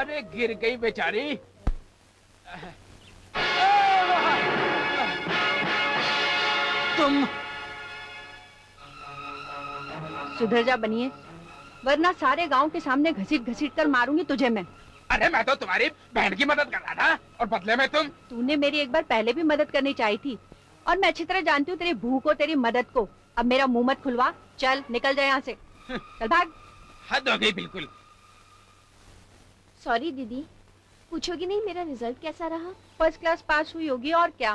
अरे गिर गई बेचारी। तुम सुधर जा बनिए, वरना सारे गांव के सामने घसीट घसीट कर मारूंगी तुझे मैं। अरे मैं तो तुम्हारी बहन की मदद कर रहा था और बदले में तूने मेरी एक बार पहले भी मदद करनी चाहिए थी, और मैं अच्छी तरह जानती हूँ तेरी भूख को, तेरी मदद को। अब मेरा मुंह मत खुलवा, चल निकल जा यहाँ से, चल भाग। हद हो गई बिल्कुल। सॉरी दीदी, पूछोगी नहीं मेरा रिजल्ट कैसा रहा? फर्स्ट क्लास पास हुई होगी और क्या।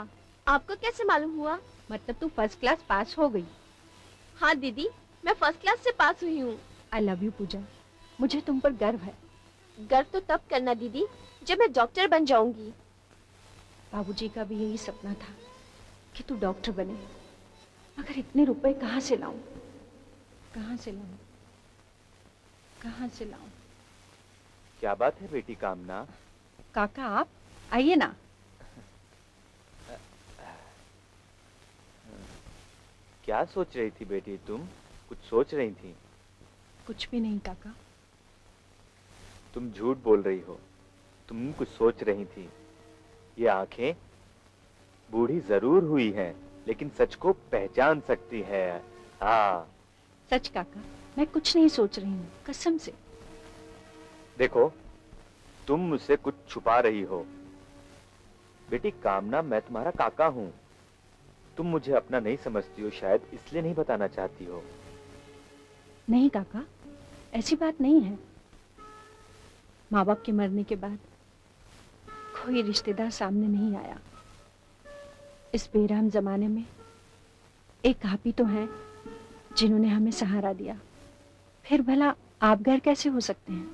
आपको कैसे मालूम हुआ? मतलब तू फर्स्ट क्लास पास हो गई? हाँ दीदी, मैं फर्स्ट क्लास से पास हुई हूँ। आई लव यू पूजा, मुझे तुम पर गर्व है। गर्व तो तब करना दीदी जब मैं डॉक्टर बन जाऊंगी। बाबूजी का भी यही सपना था कि तू डॉक्टर बने, मगर इतने रुपए कहाँ से लाऊं, कहाँ से लाऊं, कहाँ से लाऊं। क्या बात है बेटी कामना? काका आप आइए ना। क्या सोच रही थी बेटी तुम? कुछ सोच रही थी? कुछ भी नहीं काका। तुम झूठ बोल रही हो, तुम कुछ सोच रही थी। ये आंखें बूढ़ी जरूर हुई हैं, लेकिन सच को पहचान सकती है। हाँ सच काका, मैं कुछ नहीं सोच रही हूँ, कसम से। देखो, तुम मुझसे कुछ छुपा रही हो। बेटी कामना, मैं तुम्हारा काका हूँ। तुम मुझे अपना नहीं समझती हो, शायद इसलिए नहीं बताना चाहती हो। नहीं काका, ऐसी बात नहीं है। माँ बाप के मरने के बाद कोई रिश्तेदार सामने नहीं आया। इस बेरहम जमाने में एक आप ही तो हैं जिन्होंने हमें सहारा दिया। फिर भला आप घर कैसे हो सकते हैं?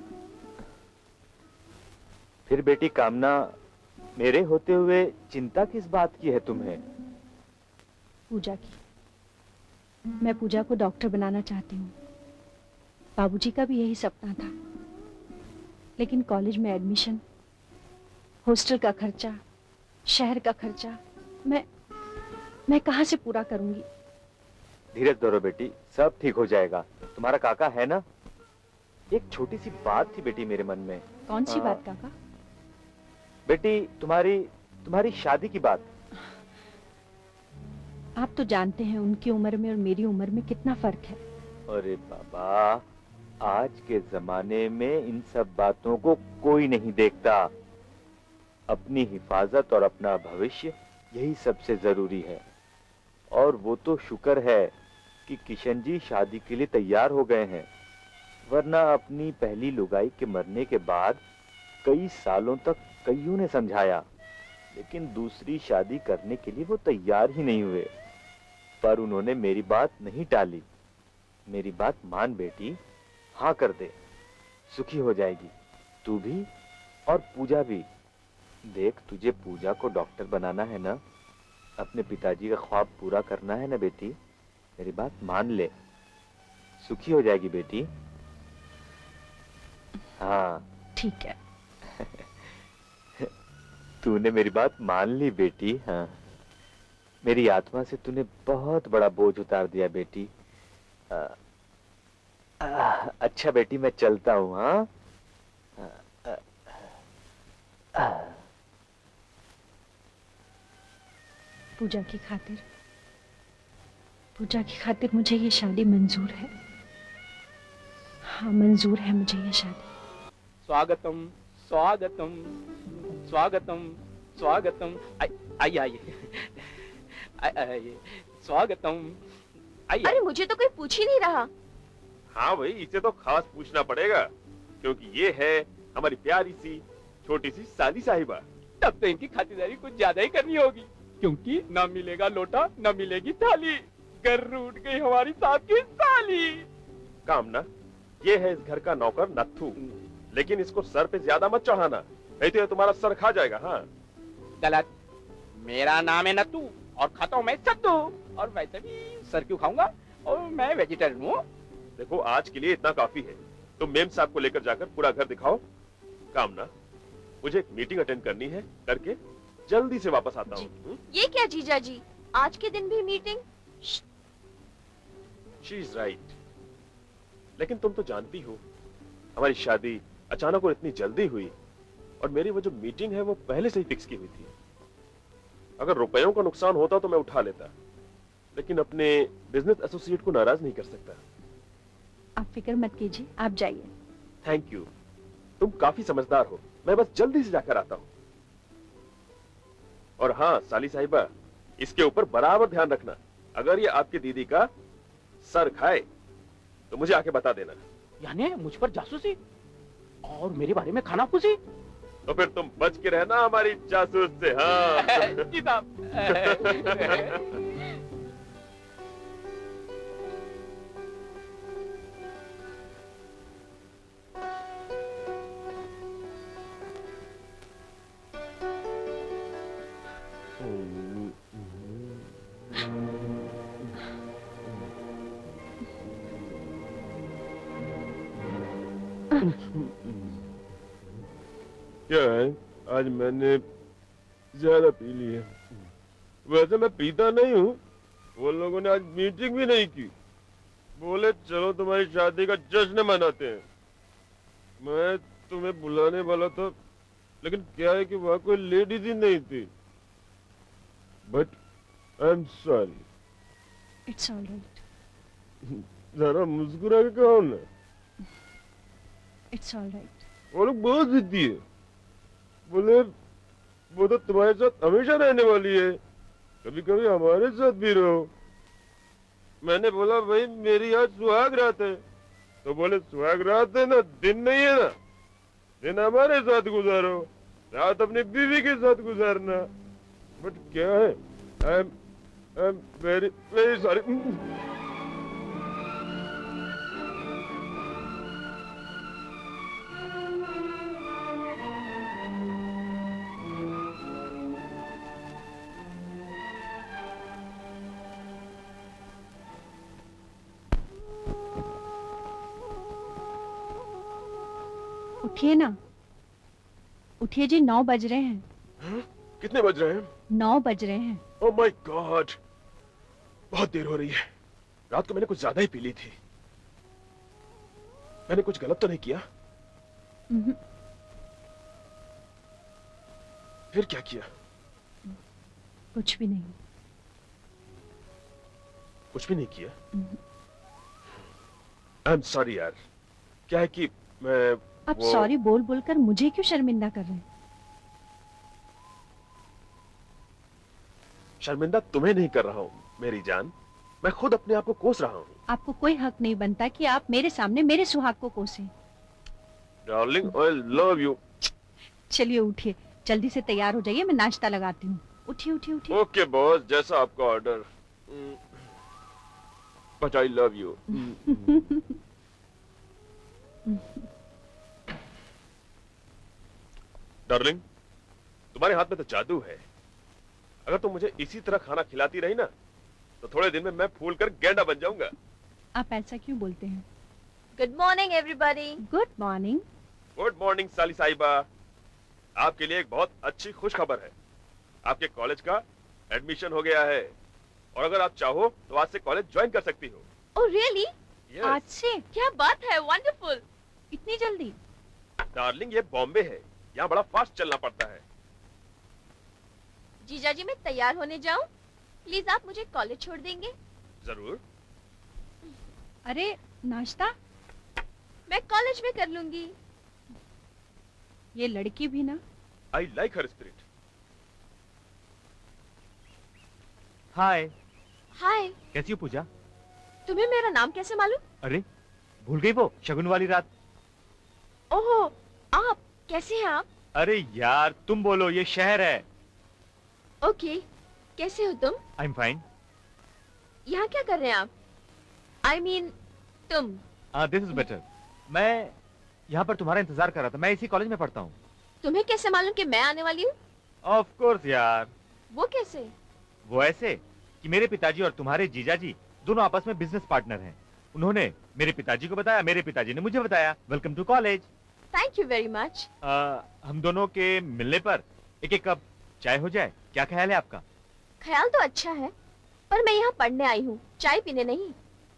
फिर बेटी कामना, मेरे होते हुए चिंता किस बात की है तुम्हें? पूजा की। मैं पूजा को डॉक्टर बनाना चाहती हूँ। बाबूजी का भी यही सपना था, लेकिन कॉलेज में एडमिशन, हॉस्टल का खर्चा, शहर का खर्चा, मैं कहाँ से पूरा करूंगी? धीरज धरो बेटी, सब ठीक हो जाएगा। तुम्हारा काका है ना? एक छोटी सी बात थी बेटी मेरे मन में। कौन सी बात काका? बेटी तुम्हारी शादी की बात। आप तो जानते हैं उनकी उम्र में और मेरी उम्र में कितना फर्क है। अरे बाबा, आज के जमाने में इन सब बातों को कोई नहीं देखता। अपनी हिफाजत और अपना भविष्य, यही सबसे जरूरी है। और वो तो शुक्र है कि किशन जी शादी के लिए तैयार हो गए हैं, वरना अपनी पहली लुगाई के मरने के बाद कई सालों तक कईयों ने समझाया, लेकिन दूसरी शादी करने के लिए वो तैयार ही नहीं हुए। पर उन्होंने मेरी बात नहीं टाली। मेरी बात मान बेटी, हाँ कर दे, सुखी हो जाएगी तू भी और पूजा भी। देख, तुझे पूजा को डॉक्टर बनाना है ना, अपने पिताजी का ख्वाब पूरा करना है ना बेटी। मेरी बात मान ले, सुखी हो जाएगी बेटी। हाँ ठीक है। तूने मेरी बात मान ली बेटी। हाँ, मेरी आत्मा से तूने बहुत बड़ा बोझ उतार दिया बेटी। अच्छा बेटी, मैं चलता हूँ। हाँ, पूजा की खातिर मुझे ये शादी मंजूर है। हाँ, मंजूर है मुझे ये शादी। स्वागतम स्वागतम स्वागतम स्वागतम। आइए आइए आइए, स्वागतम आइए। अरे मुझे तो कोई पूछ ही नहीं रहा। हाँ भाई, इसे तो खास पूछना पड़ेगा, क्योंकि ये है हमारी प्यारी सी छोटी सी सादी साहिबा। तब तो इनकी खातिरदारी कुछ ज्यादा ही करनी होगी, क्योंकि ना मिलेगा लोटा ना मिलेगी थाली। घर रूठ गई हमारी साहब की साली। कामना, ये है इस घर का नौकर नत्थू, लेकिन इसको सर पे ज्यादा मत चढ़ाना, नहीं तो ये तुम्हारा सर खा जाएगा। हाँ गलत, मेरा नाम है नत्थू और खाता हूँ मैं सत्तू, और वैसे भी सर क्यों खाऊंगा, और मैं वेजिटेरियन हूँ। देखो, आज के लिए इतना काफी है। तुम मेम साहब को लेकर जाकर पूरा घर दिखाओ। कामना, मुझे एक मीटिंग अटेंड करनी है, करके जल्दी से वापस आता हूँ। ये क्या जीजा जी, आज के दिन भी मीटिंग? शी इज राइट, लेकिन तुम तो जानती हो हमारी शादी अचानक और इतनी जल्दी हुई, और मेरी वो जो मीटिंग है वो पहले से ही फिक्स की हुई थी। अगर रुपयों का नुकसान होता तो मैं उठा लेता, लेकिन अपने बिजनेस एसोसिएट को नाराज नहीं कर सकता। आप फिक्र मत कीजिए, आप जाइए। थैंक यू, तुम काफी समझदार हो। मैं बस जल्दी से जाकर आता हूं। और हाँ साली साहिबा, इसके ऊपर बराबर ध्यान रखना। अगर ये आपकी दीदी का सर खाए तो मुझे आके बता देना। यानी मुझ पर जासूसी और मेरे बारे में खाना फूसी। तो फिर तुम बच के रहना हमारी जासूस से। हाँ जी साहब। क्या है, आज मैंने ज्यादा पी ली है। वैसे मैं पीता नहीं हूँ। वो लोगों ने आज मीटिंग भी नहीं की। बोले चलो तुम्हारी शादी का जश्न मनाते हैं। मैं तुम्हें बुलाने वाला था, लेकिन क्या है कि वहां कोई लेडीज ही नहीं थी। But I am sorry. It's all right, जरा मुस्कुरा के कहो ना। It's all right. वो लोग बहुत जिद्दी है। बोले वो तो तुम्हारे साथ हमेशा रहने वाली है, कभी कभी हमारे साथ भी रहो। मैंने बोला भाई मेरी आज सुहाग रात है। तो बोले सुहाग रात है ना, दिन नहीं है ना। दिन हमारे साथ गुजारो, रात अपनी बीवी के साथ गुजारना। बट क्या है, आई एम वेरी वेरी सॉरी। उठिए ना, उठिए जी, 9 बज रहे हैं। कितने बज रहे हैं? 9 बज रहे हैं। ओह माय गॉड, बहुत देर हो रही है। रात को मैंने कुछ ज्यादा ही पी ली थी। मैंने कुछ गलत तो नहीं किया? फिर क्या किया? कुछ भी नहीं। कुछ भी नहीं किया? आई एम सॉरी यार। क्या है कि मैं आप सॉरी बोल बोलकर मुझे क्यों शर्मिंदा कर रहे हैं? शर्मिंदा तुम्हें नहीं कर रहा हूँ मेरी जान, मैं खुद अपने आप को कोस रहा हूँ। आपको कोई हक नहीं बनता कि आप मेरे सामने मेरे सुहाग को कोसें। Darling I love you. चलिए उठिए, जल्दी से तैयार हो जाइए, मैं नाश्ता लगाती हूँ। उठिए उठिए उठिए। ओके बॉस, जैसा आपका order. But I love you. Darling, तुम्हारे हाथ में तो जादू है। अगर तुम मुझे इसी तरह खाना खिलाती रही ना, तो थोड़े दिन में मैं फूल कर गेंडा बन जाऊंगा। आप ऐसा क्यों बोलते हैं? Good morning everybody. Good morning. Good morning साली साहिबा। आपके लिए एक बहुत अच्छी खुश खबर है। आपके कॉलेज का एडमिशन हो गया है, और अगर आप चाहो तो आज से कॉलेज ज्वाइन कर सकती हो। Oh really? Yes. आज से? क्या बात है, वंडरफुल। इतनी जल्दी? डार्लिंग, ये बॉम्बे है, यहाँ बड़ा फास्ट चलना पड़ता है। जीजाजी मैं तैयार होने जाऊं? प्लीज आप मुझे कॉलेज छोड़ देंगे? जरूर। अरे नाश्ता? मैं कॉलेज में कर लूंगी। ये लड़की भी ना। I like her spirit. हाय, हाय, कैसी हो पूजा? तुम्हें मेरा नाम कैसे मालूम? अरे भूल गई वो शगुन वाली रात? ओहो, आप कैसे हैं आप? अरे यार तुम बोलो, ये शहर है। ओके, कैसे हो तुम? आई एम फाइन। यहाँ क्या कर रहे हैं आप? आई मीन तुम। This is better. मैं यहाँ पर तुम्हारा इंतजार कर रहा था। मैं इसी कॉलेज में पढ़ता हूँ। तुम्हें कैसे मालूम कि मैं आने वाली हूँ? ऑफ कोर्स यार। वो कैसे? वो ऐसे कि मेरे पिताजी और तुम्हारे जीजाजी दोनों आपस में बिजनेस पार्टनर हैं। उन्होंने मेरे पिताजी को बताया, मेरे पिताजी ने मुझे बताया। Welcome to college. Thank you very much. हम दोनों के मिलने पर एक एक कप चाय हो जाए, क्या ख्याल है आपका? ख्याल तो अच्छा है, पर मैं यहाँ पढ़ने आई हूँ, चाय पीने नहीं।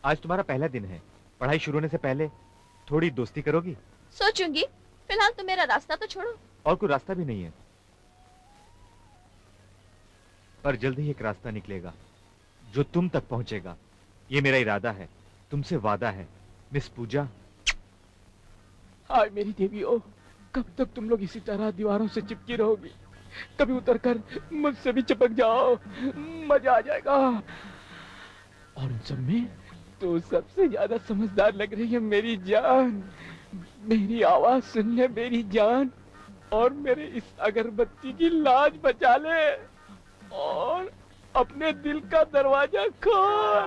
आज तुम्हारा पहला दिन है। पढ़ाई शुरू होने से पहले थोड़ी दोस्ती करोगी? सोचूंगी। फिलहाल तो मेरा रास्ता तो छोड़ो। और कोई रास्ता भी नहीं है। पर जल्द ही एक रास्ता निकलेगा जो तुम तक पहुंचेगा। ये मेरा इरादा है, तुमसे वादा है मिस पूजा। हाय मेरी देवियों, कब तक तुम लोग इसी तरह दीवारों से चिपकी रहोगी? कभी उतर कर मुझसे भी चिपक जाओ, मजा आ जाएगा। और उन सब में तो सबसे ज्यादा समझदार लग रही है मेरी जान। मेरी आवाज सुन ले मेरी जान, और मेरे इस अगरबत्ती की लाज बचा ले, और अपने दिल का दरवाजा खोल।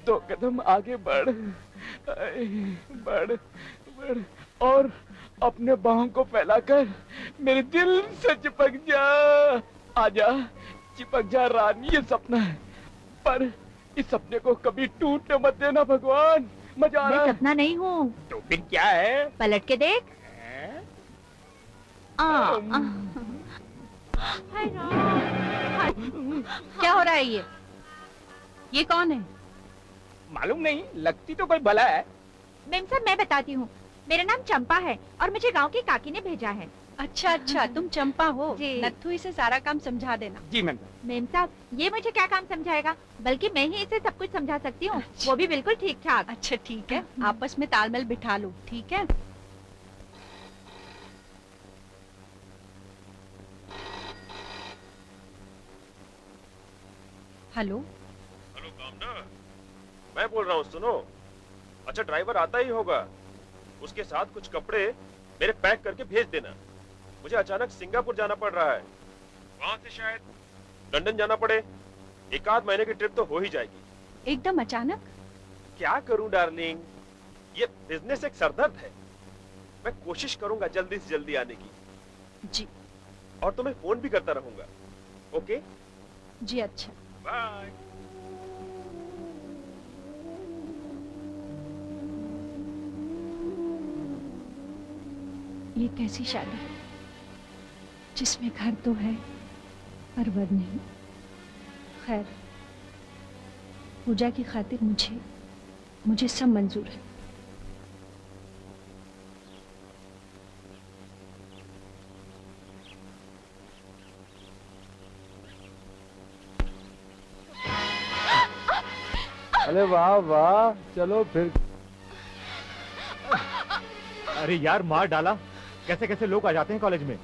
2 कदम आगे बढ़, बढ़ बढ़, और अपने बाहों को फैलाकर मेरे दिल से चिपक जा। आजा, चिपक जा रानी, ये सपना है, पर इस सपने को कभी टूटने मत देना भगवान। मजा आ रहा मैं है। सपना नहीं हूँ, तो फिर क्या है? पलट के देख। हैं? हाय राम। क्या हो रहा है ये कौन है? मालूम नहीं, लगती तो कोई भला है। मेम साहब मैं बताती हूँ, मेरा नाम चंपा है और मुझे गांव की काकी ने भेजा है। अच्छा अच्छा, तुम चंपा हो। जी। नथु इसे सारा काम समझा देना। जी मैम। मेम साहब ये मुझे क्या काम समझाएगा, बल्कि मैं ही इसे सब कुछ समझा सकती हूँ, वो भी बिल्कुल ठीक ठाक। अच्छा ठीक है, आपस में तालमेल बिठा लो, ठीक है? हेलो, हेलो कामना, मैं बोल रहा हूँ, सुनो। अच्छा ड्राइवर आता ही होगा, उसके साथ कुछ कपड़े मेरे पैक करके भेज देना। मुझे अचानक सिंगापुर जाना पड़ रहा है, वहां से शायद लंदन जाना पड़े। 1 आध महीने की ट्रिप तो हो ही जाएगी। एकदम अचानक? क्या करूं डार्लिंग, ये बिजनेस एक सरदर्द है। मैं कोशिश करूंगा जल्दी से जल्दी आने की, जी और तुम्हें फोन भी करता रहूंगा। ओके जी, अच्छा। बाय। ये कैसी शादी है जिसमें घर तो है पर वर नहीं। खैर, पूजा की खातिर मुझे सब मंजूर है। अरे वाह वाह, चलो फिर। अरे यार मार डाला, कैसे कैसे लोग आ जाते हैं कॉलेज में।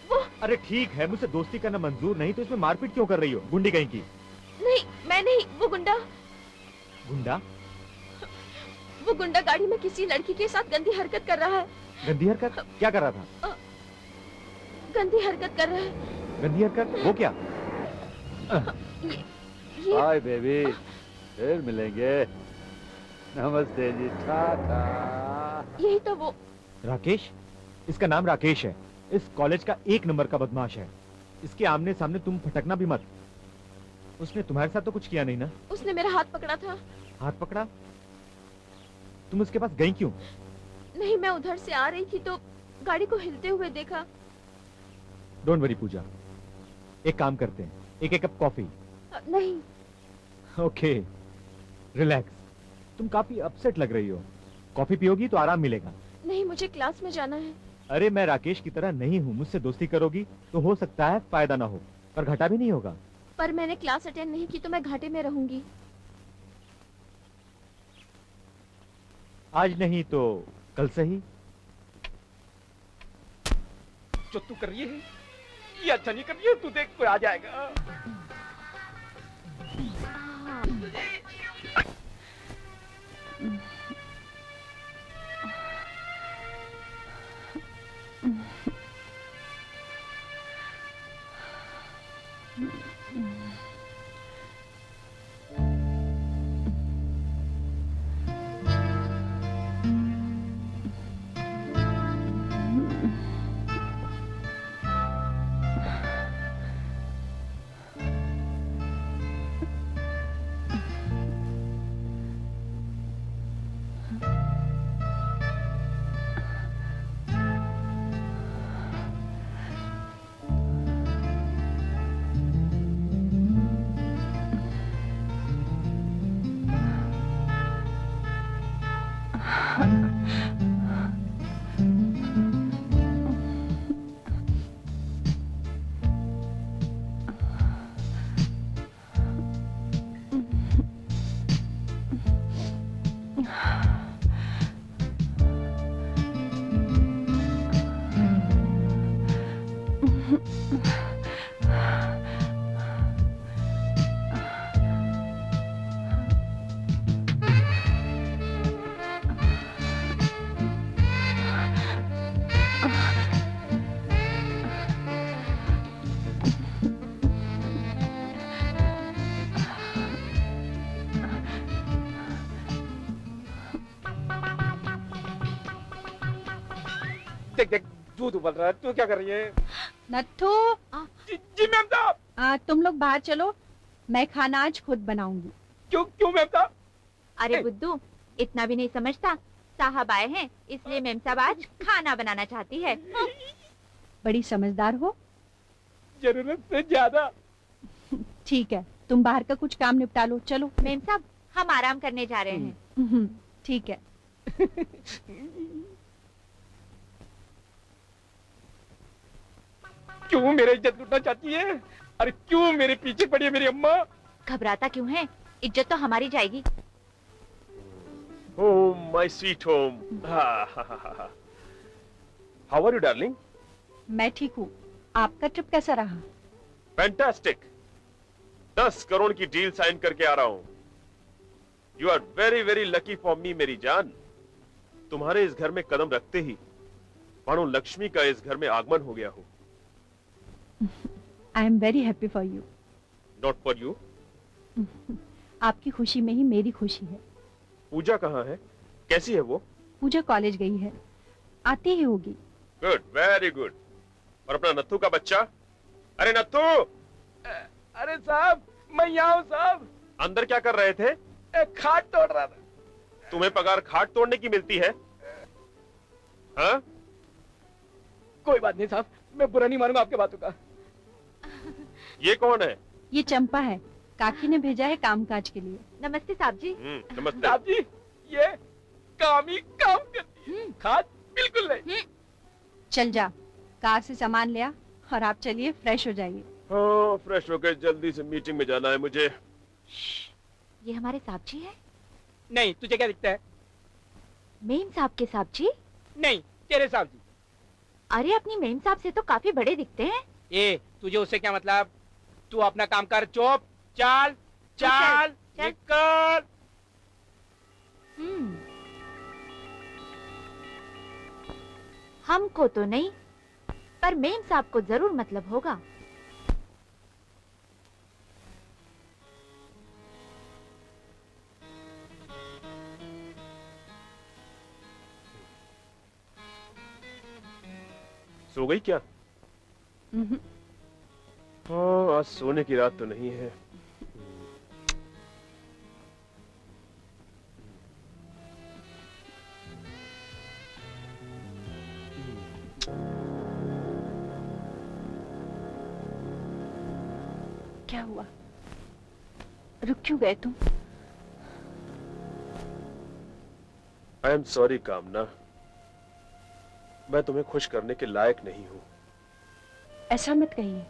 वो अरे ठीक है, मुझसे दोस्ती करना मंजूर नहीं तो इसमें मारपीट क्यों कर रही हो, गुंडी कहीं की। नहीं, मैं नहीं, वो गुंडा गाड़ी में किसी लड़की के साथ गंदी हरकत कर रहा है। गंदी हरकत क्या कर रहा था? गंदी हरकत कर रहा है। गंदी हरकत वो क्या? ये हाय बेबी, फिर मिलेंगे। नमस्ते जी, टाटा। यही तो वो। राकेश, इसका नाम राकेश है, इस कॉलेज का 1 नंबर का बदमाश है। इसके आमने सामने तुम फटकना भी मत। उसने तुम्हारे साथ तो कुछ किया नहीं ना? उसने मेरा हाथ पकड़ा था। हाथ पकड़ा? तुम उसके पास गई क्यों? नहीं, मैं उधर से आ रही थी तो गाड़ी को हिलते हुए देखा। डोंट वरी पूजा, एक काम करते हैं, एक कप कॉफी। नहीं। Okay, relax. तुम काफी अपसेट लग रही हो, कॉफी पियोगी तो आराम मिलेगा। नहीं, मुझे क्लास में जाना है। अरे मैं राकेश की तरह नहीं हूँ, मुझसे दोस्ती करोगी तो हो सकता है फायदा ना हो, पर घाटा भी नहीं होगा। पर मैंने क्लास अटेंड नहीं की तो मैं घाटे में रहूंगी। आज नहीं तो कल से ही। जो तू कर रही है ये अच्छा नहीं कर रही है, तू देख कोई आ जाएगा। देख देख दूध उबल रहा है, तू क्या कर रही है? नत्थू, जी मैम साहब। तुम लोग बाहर चलो, मैं खाना आज खुद बनाऊंगी। क्यों क्यों मैम साहब? अरे बुद्धू, इतना भी नहीं समझता। साहब आए हैं इसलिए मेम साहब आज खाना बनाना चाहती है। बड़ी समझदार हो। जरूरत से ज्यादा। ठीक है, तुम बाहर का कुछ काम निपटा लो, चलो। मेम साहब हम आराम करने जा रहे हैं। ठीक है। क्यों मेरी इज्जत लूटना चाहती है? अरे क्यों मेरे पीछे पड़ी है मेरी अम्मा? घबराता क्यों है? इज्जत तो हमारी जाएगी। Home, my sweet home. How are you, darling? मैं ठीक हूँ। आपका ट्रिप कैसा रहा? Fantastic. 10 करोड़ की डील साइन करके आ रहा हूँ। You are very very lucky for me, मेरी जान। तुम्हारे इस घर में कदम रखते ही मानो लक्ष्मी का इस घर में आगमन हो गया हो। आई am very happy for you. Not for you. आपकी खुशी में ही मेरी खुशी है। पूजा कहाँ है? कैसी है वो? पूजा कॉलेज गई है, आती ही होगी। Good, very good. और अपना नत्थू का बच्चा? अरे नत्थू, अरे साहब, मैं यहाँ हूँ साहब। अंदर क्या कर रहे थे? खाट तोड़ रहा था। तुम्हें पगार खाट तोड़ने की मिलती है? हाँ? कोई बात नहीं साहब, मैं बुरा नहीं मानूंगा आपके बातों का। ये कौन है? ये चंपा है, काकी ने भेजा है कामकाज के लिए। नमस्ते साहब जी। नमस्ते। साहब जी, ये काम ही काम करती है, खाट बिल्कुल नहीं। चल जा, कार से सामान ले आ और आप चलिए फ्रेश हो जाइए। हाँ, फ्रेश होकर जल्दी से मीटिंग में जाना है मुझे। ये हमारे साहब जी है? नहीं, तुझे क्या दिखता है? मेम साहब के साहब जी? नहीं, तेरे साहब जी। अरे अपनी मेम साहब से तो काफी बड़े दिखते हैं। ये तुझे उससे क्या मतलब? तू अपना काम कर, चुप चाल चाल चल। निकल। हमको तो नहीं, पर मेम साहब को जरूर मतलब होगा। सो गई क्या? हाँ, आज सोने की रात तो नहीं है। क्या हुआ? रुक क्यों गए तुम? आई एम सॉरी कामना, मैं तुम्हें खुश करने के लायक नहीं हूँ। ऐसा मत कहिए,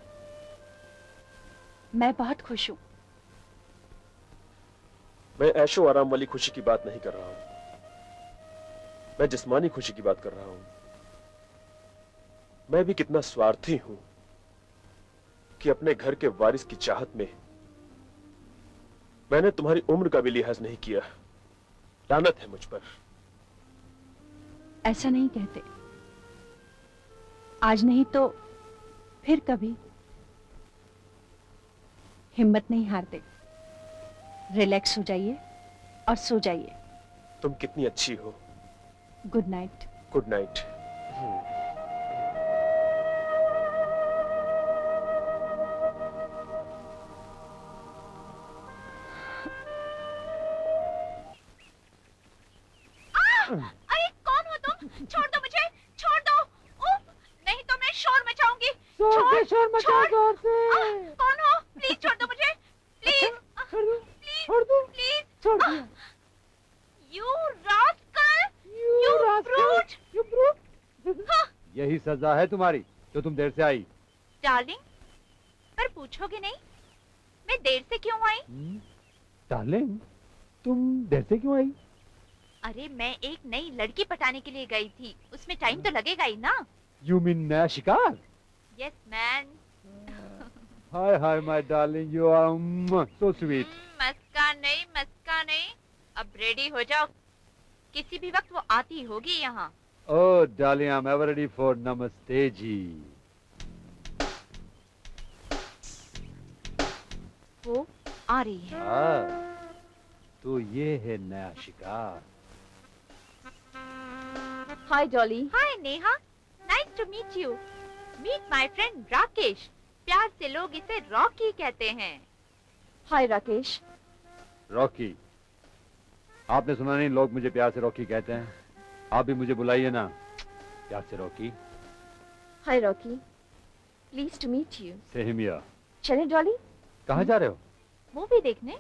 मैं बहुत खुश हूँ। मैं ऐशो आराम वाली खुशी की बात नहीं कर रहा हूँ, मैं जिस्मानी खुशी की बात कर रहा हूँ। मैं भी कितना स्वार्थी हूँ कि अपने घर के वारिस की चाहत में मैंने तुम्हारी उम्र का भी लिहाज नहीं किया। लानत है मुझ पर। ऐसा नहीं कहते, आज नहीं तो फिर कभी। हिम्मत नहीं हारते, रिलैक्स हो जाइए और सो जाइए। तुम कितनी अच्छी हो। Good night. Good night. अरे कौन हो तुम? छोड़ दो मुझे, छोड़ दो। उफ, नहीं तो मैं शोर मचाऊंगी। शोर मचा जोर से। कौन हो? प्लीज छोड़ दो मुझे, प्लीज। छोड़ दो, प्लीज, छोड़ दो, प्लीज। छोड़ दिया। You rascal, you brute. You brute। यही सजा है तुम्हारी जो तुम देर से आई। डार्लिंग, पर पूछोगे नहीं मैं देर से क्यों आई? डार्लिंग, तुम देर से क्यों आई? अरे मैं एक नई लड़की पटाने के लिए गई थी, उसमें टाइम तो लगेगा ही ना। यू मीन नया शिकार? Yes man. Hi hi my darling, you are so sweet. मस्का नहीं, मस्का नहीं। अब रेडी हो जाओ, किसी भी वक्त वो आती होगी यहाँ। Oh darling, I am ever ready for नमस्ते जी। वो आ रही है। तो ये है नया शिकार। Hi Jolly. Hi Neha, to meet you. Meet my friend Rakesh. प्यार से लोग इसे रॉकी कहते हैं। हाय राकेश। रॉकी। आपने सुना नहीं, लोग मुझे प्यार से रॉकी कहते हैं। आप भी मुझे बुलाइए ना प्यार से Rocky. Hi Rocky, please to meet you. Same here. चले डॉली? कहाँ जा रहे हो? मूवी देखने।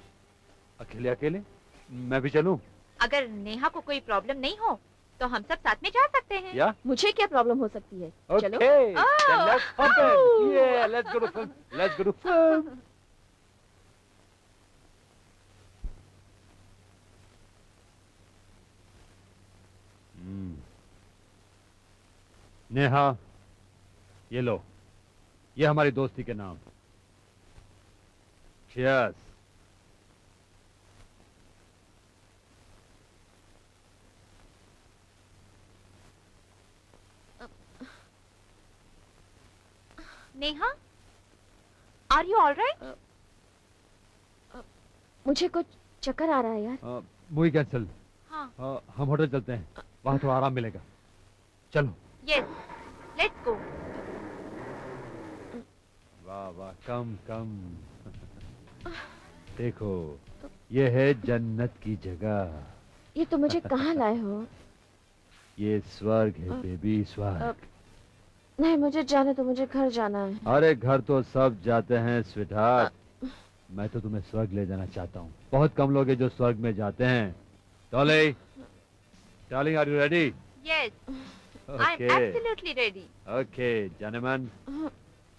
अकेले अकेले? मैं भी चलूं? अगर नेहा को कोई प्रॉब्लम नहीं हो तो हम सब साथ में जा सकते हैं। या? मुझे क्या प्रॉब्लम हो सकती है? चलो। Okay, Oh. then let's hop in. Yeah, let's go to film. Let's go to film. Neha, ये लो, ये हमारी दोस्ती के नाम। Cheers. Neha, are you alright? मुझे कुछ चक्कर आ रहा है यार। Movie cancel. हाँ। हम होटल चलते हैं, वहां थोड़ा आराम मिलेगा। चलो। Yes, let's go. वाह वाह, कम कम। देखो, ये है जन्नत की जगह। ये तो मुझे कहाँ लाए हो? ये स्वर्ग है बेबी, स्वर्ग। नहीं, मुझे जाने तो, मुझे घर जाना है। अरे घर तो सब जाते हैं स्वीटहार्ट। मैं तो तुम्हें स्वर्ग ले जाना चाहता हूँ। बहुत कम लोग हैं जो स्वर्ग में जाते हैं। Dolly, darling, are you ready? Yes, I am absolutely ready. Okay जनमन,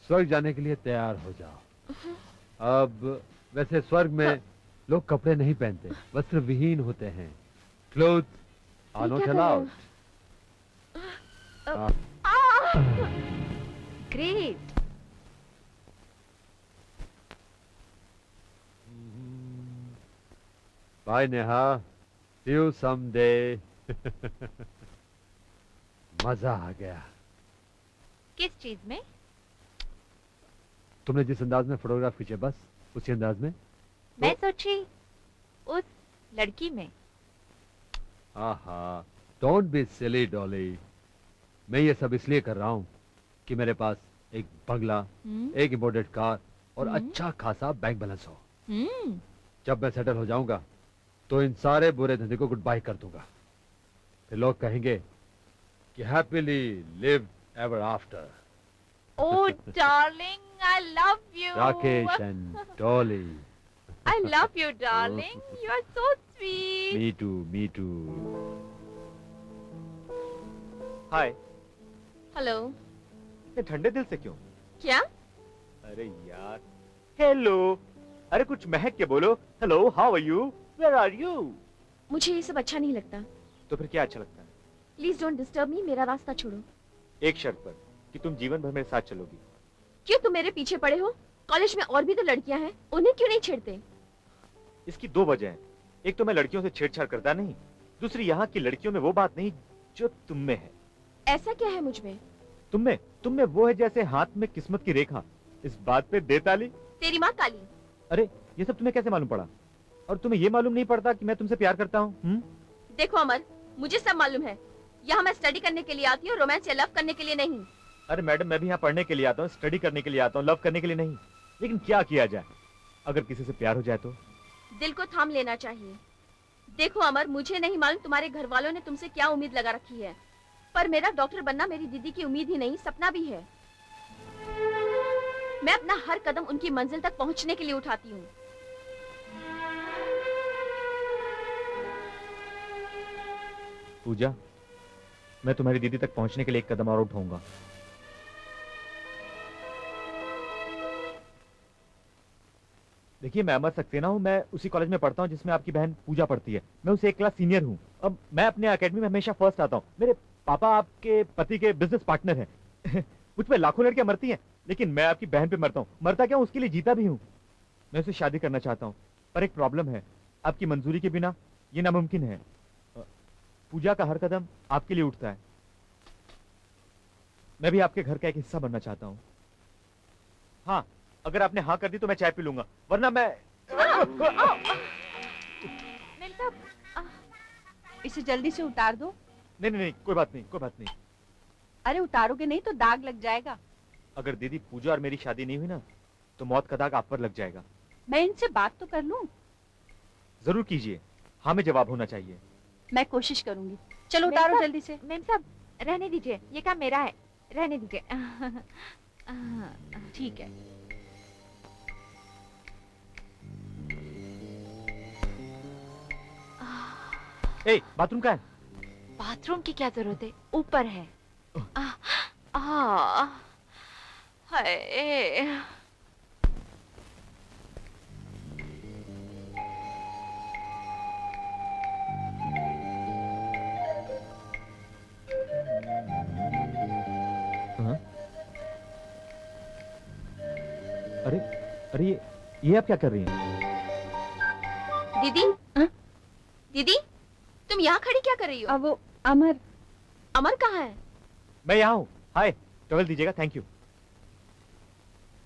स्वर्ग जाने के लिए तैयार हो जाओ। अब वैसे स्वर्ग में लोग कपड़े नहीं पहनते, वस्त्र विहीन होते हैं। Cloth are not allowed. Great. Bye Neha, see you someday. मजा आ गया। किस चीज में? तुमने जिस अंदाज में फोटोग्राफ खींचे, बस उसी अंदाज में। मैं सोची उस लड़की में। आहा, डोंट बी सिली डॉली। मैं ये सब इसलिए कर रहा हूँ कि मेरे पास एक बंगला, एक इम्पोर्टेड कार और अच्छा खासा बैंक बैलेंस हो। जब मैं सेटल हो जाऊंगा तो इन सारे बुरे धंधे को गुड बाय कर दूंगा। फिर लोग कहेंगे कि happily live ever after. Oh, darling, I love you. Rakesh and Dolly. I love you, darling. You are so sweet. Me too, me too. Hi. Hello. इतने ठंडे दिल से क्यों? क्या? अरे यार, हेलो। अरे कुछ महक के बोलो। Hello, how are you? Where are you? मुझे ये सब अच्छा नहीं लगता। तो फिर क्या अच्छा लगता है? प्लीज डोंट डिस्टर्ब मी, मेरा रास्ता छोड़ो। एक शर्त पर, कि तुम जीवन भर मेरे साथ चलोगी। क्यों तुम मेरे पीछे पड़े हो? कॉलेज में और भी तो लड़कियां हैं, उन्हें क्यों नहीं छेड़ते? इसकी दो वजह हैं। एक तो मैं लड़कियों से छेड़छाड़ करता नहीं, दूसरी यहाँ की लड़कियों में वो बात नहीं जो तुम में है। ऐसा क्या है मुझ में? तुम में वो है जैसे हाथ में किस्मत की रेखा। इस बात पे दे ताली। तेरी माँ काली। अरे ये सब तुम्हें कैसे मालूम पड़ा? और तुम्हें ये मालूम नहीं पड़ता कि मैं तुमसे प्यार करता हूँ? देखो अमर, मुझे सब मालूम है। यहाँ मैं स्टडी करने के लिए आती हूँ, रोमांस या लव करने के लिए नहीं। अरे मैडम, मैं भी यहाँ पढ़ने के लिए आता हूँ, स्टडी करने के लिए आता हूँ, लव करने के लिए नहीं। लेकिन क्या किया जाए, अगर किसी से प्यार हो जाए तो? दिल को थाम लेना चाहिए। देखो अमर, मुझे नहीं मालूम तुम्हारे घर वालों ने तुमसे क्या उम्मीद लगा रखी है, पर मेरा डॉक्टर बनना मेरी दीदी की उम्मीद ही नहीं, सपना भी है। मैं अपना हर कदम उनकी मंजिल तक पहुंचने के लिए उठाती हूँ। पूजा, मैं तुम्हारी दीदी तक पहुंचने के लिए एक कदम और उठाऊंगा। देखिए, मैं अमर सक्सेना हूँ। मैं उसी कॉलेज में पढ़ता हूँ जिसमें आपकी बहन पूजा पढ़ती है। मैं उसे एक क्लास सीनियर हूँ। अब मैं अपने एकेडमी में हमेशा फर्स्ट आता हूँ। मेरे पापा आपके पति के बिजनेस पार्टनर हैं। मुझ पे लाखों लड़कियां मरती हैं, लेकिन मैं आपकी बहन पे मरता हूँ। मरता क्या हूँ, उसके लिए जीता भी हूँ। मैं उसे शादी करना चाहता हूँ, पर एक प्रॉब्लम है। आपकी मंजूरी के बिना ये नामुमकिन है। पूजा का हर कदम आपके लिए उठता है। मैं भी आपके घर का एक हिस्सा बनना चाहता हूँ। हाँ, अगर आपने हाँ कर दी तो मैं चाय पी लूंगा, वरना मैं इसे जल्दी से उतार दो। नहीं नहीं नहीं, कोई बात नहीं, कोई बात नहीं। अरे उतारोगे नहीं तो दाग लग जाएगा। अगर दीदी पूजा और मेरी शादी नहीं हुई ना तो मौत का दाग आप पर लग जाएगा। मैं इनसे बात तो कर लूं। जरूर कीजिए, हाँ में जवाब होना चाहिए। मैं कोशिश करूंगी। चलो मेम उतारो साहब, जल्दी से। मेम साहब रहने दीजिए, ये काम मेरा है, रहने दीजिए। ठीक है। ए, बाथरूम कहाँ है? बाथरूम की क्या जरूरत है, ऊपर है। आ, आ, हाय। हाँ? अरे अरे ये आप क्या कर रही हैं? दीदी, हाँ? दीदी तुम यहाँ खड़ी क्या कर रही हो? अब वो अमर। अमर कहाँ है? मैं यहाँ हूँ। हाय, टॉवल दीजिएगा, थैंक यू।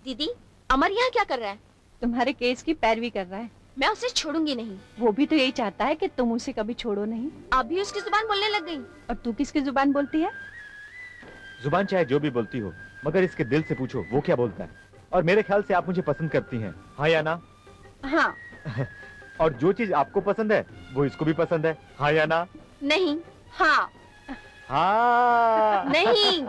दीदी अमर यहाँ क्या कर रहा है? तुम्हारे केस की पैरवी कर रहा है। मैं उसे छोड़ूंगी नहीं। वो भी तो यही चाहता है कि तुम उसे कभी छोड़ो नहीं। आप भी उसकी जुबान बोलने लग गई। और तू किसकी जुबान बोलती है? जुबान चाहे जो भी बोलती हो, मगर इसके दिल से पूछो वो क्या बोलता है। और मेरे ख्याल से आप मुझे पसंद करती हैं, हाँ या ना? हाँ। और जो चीज आपको पसंद है वो इसको भी पसंद है, हाँ या ना? नहीं। हाँ। हाँ। नहीं।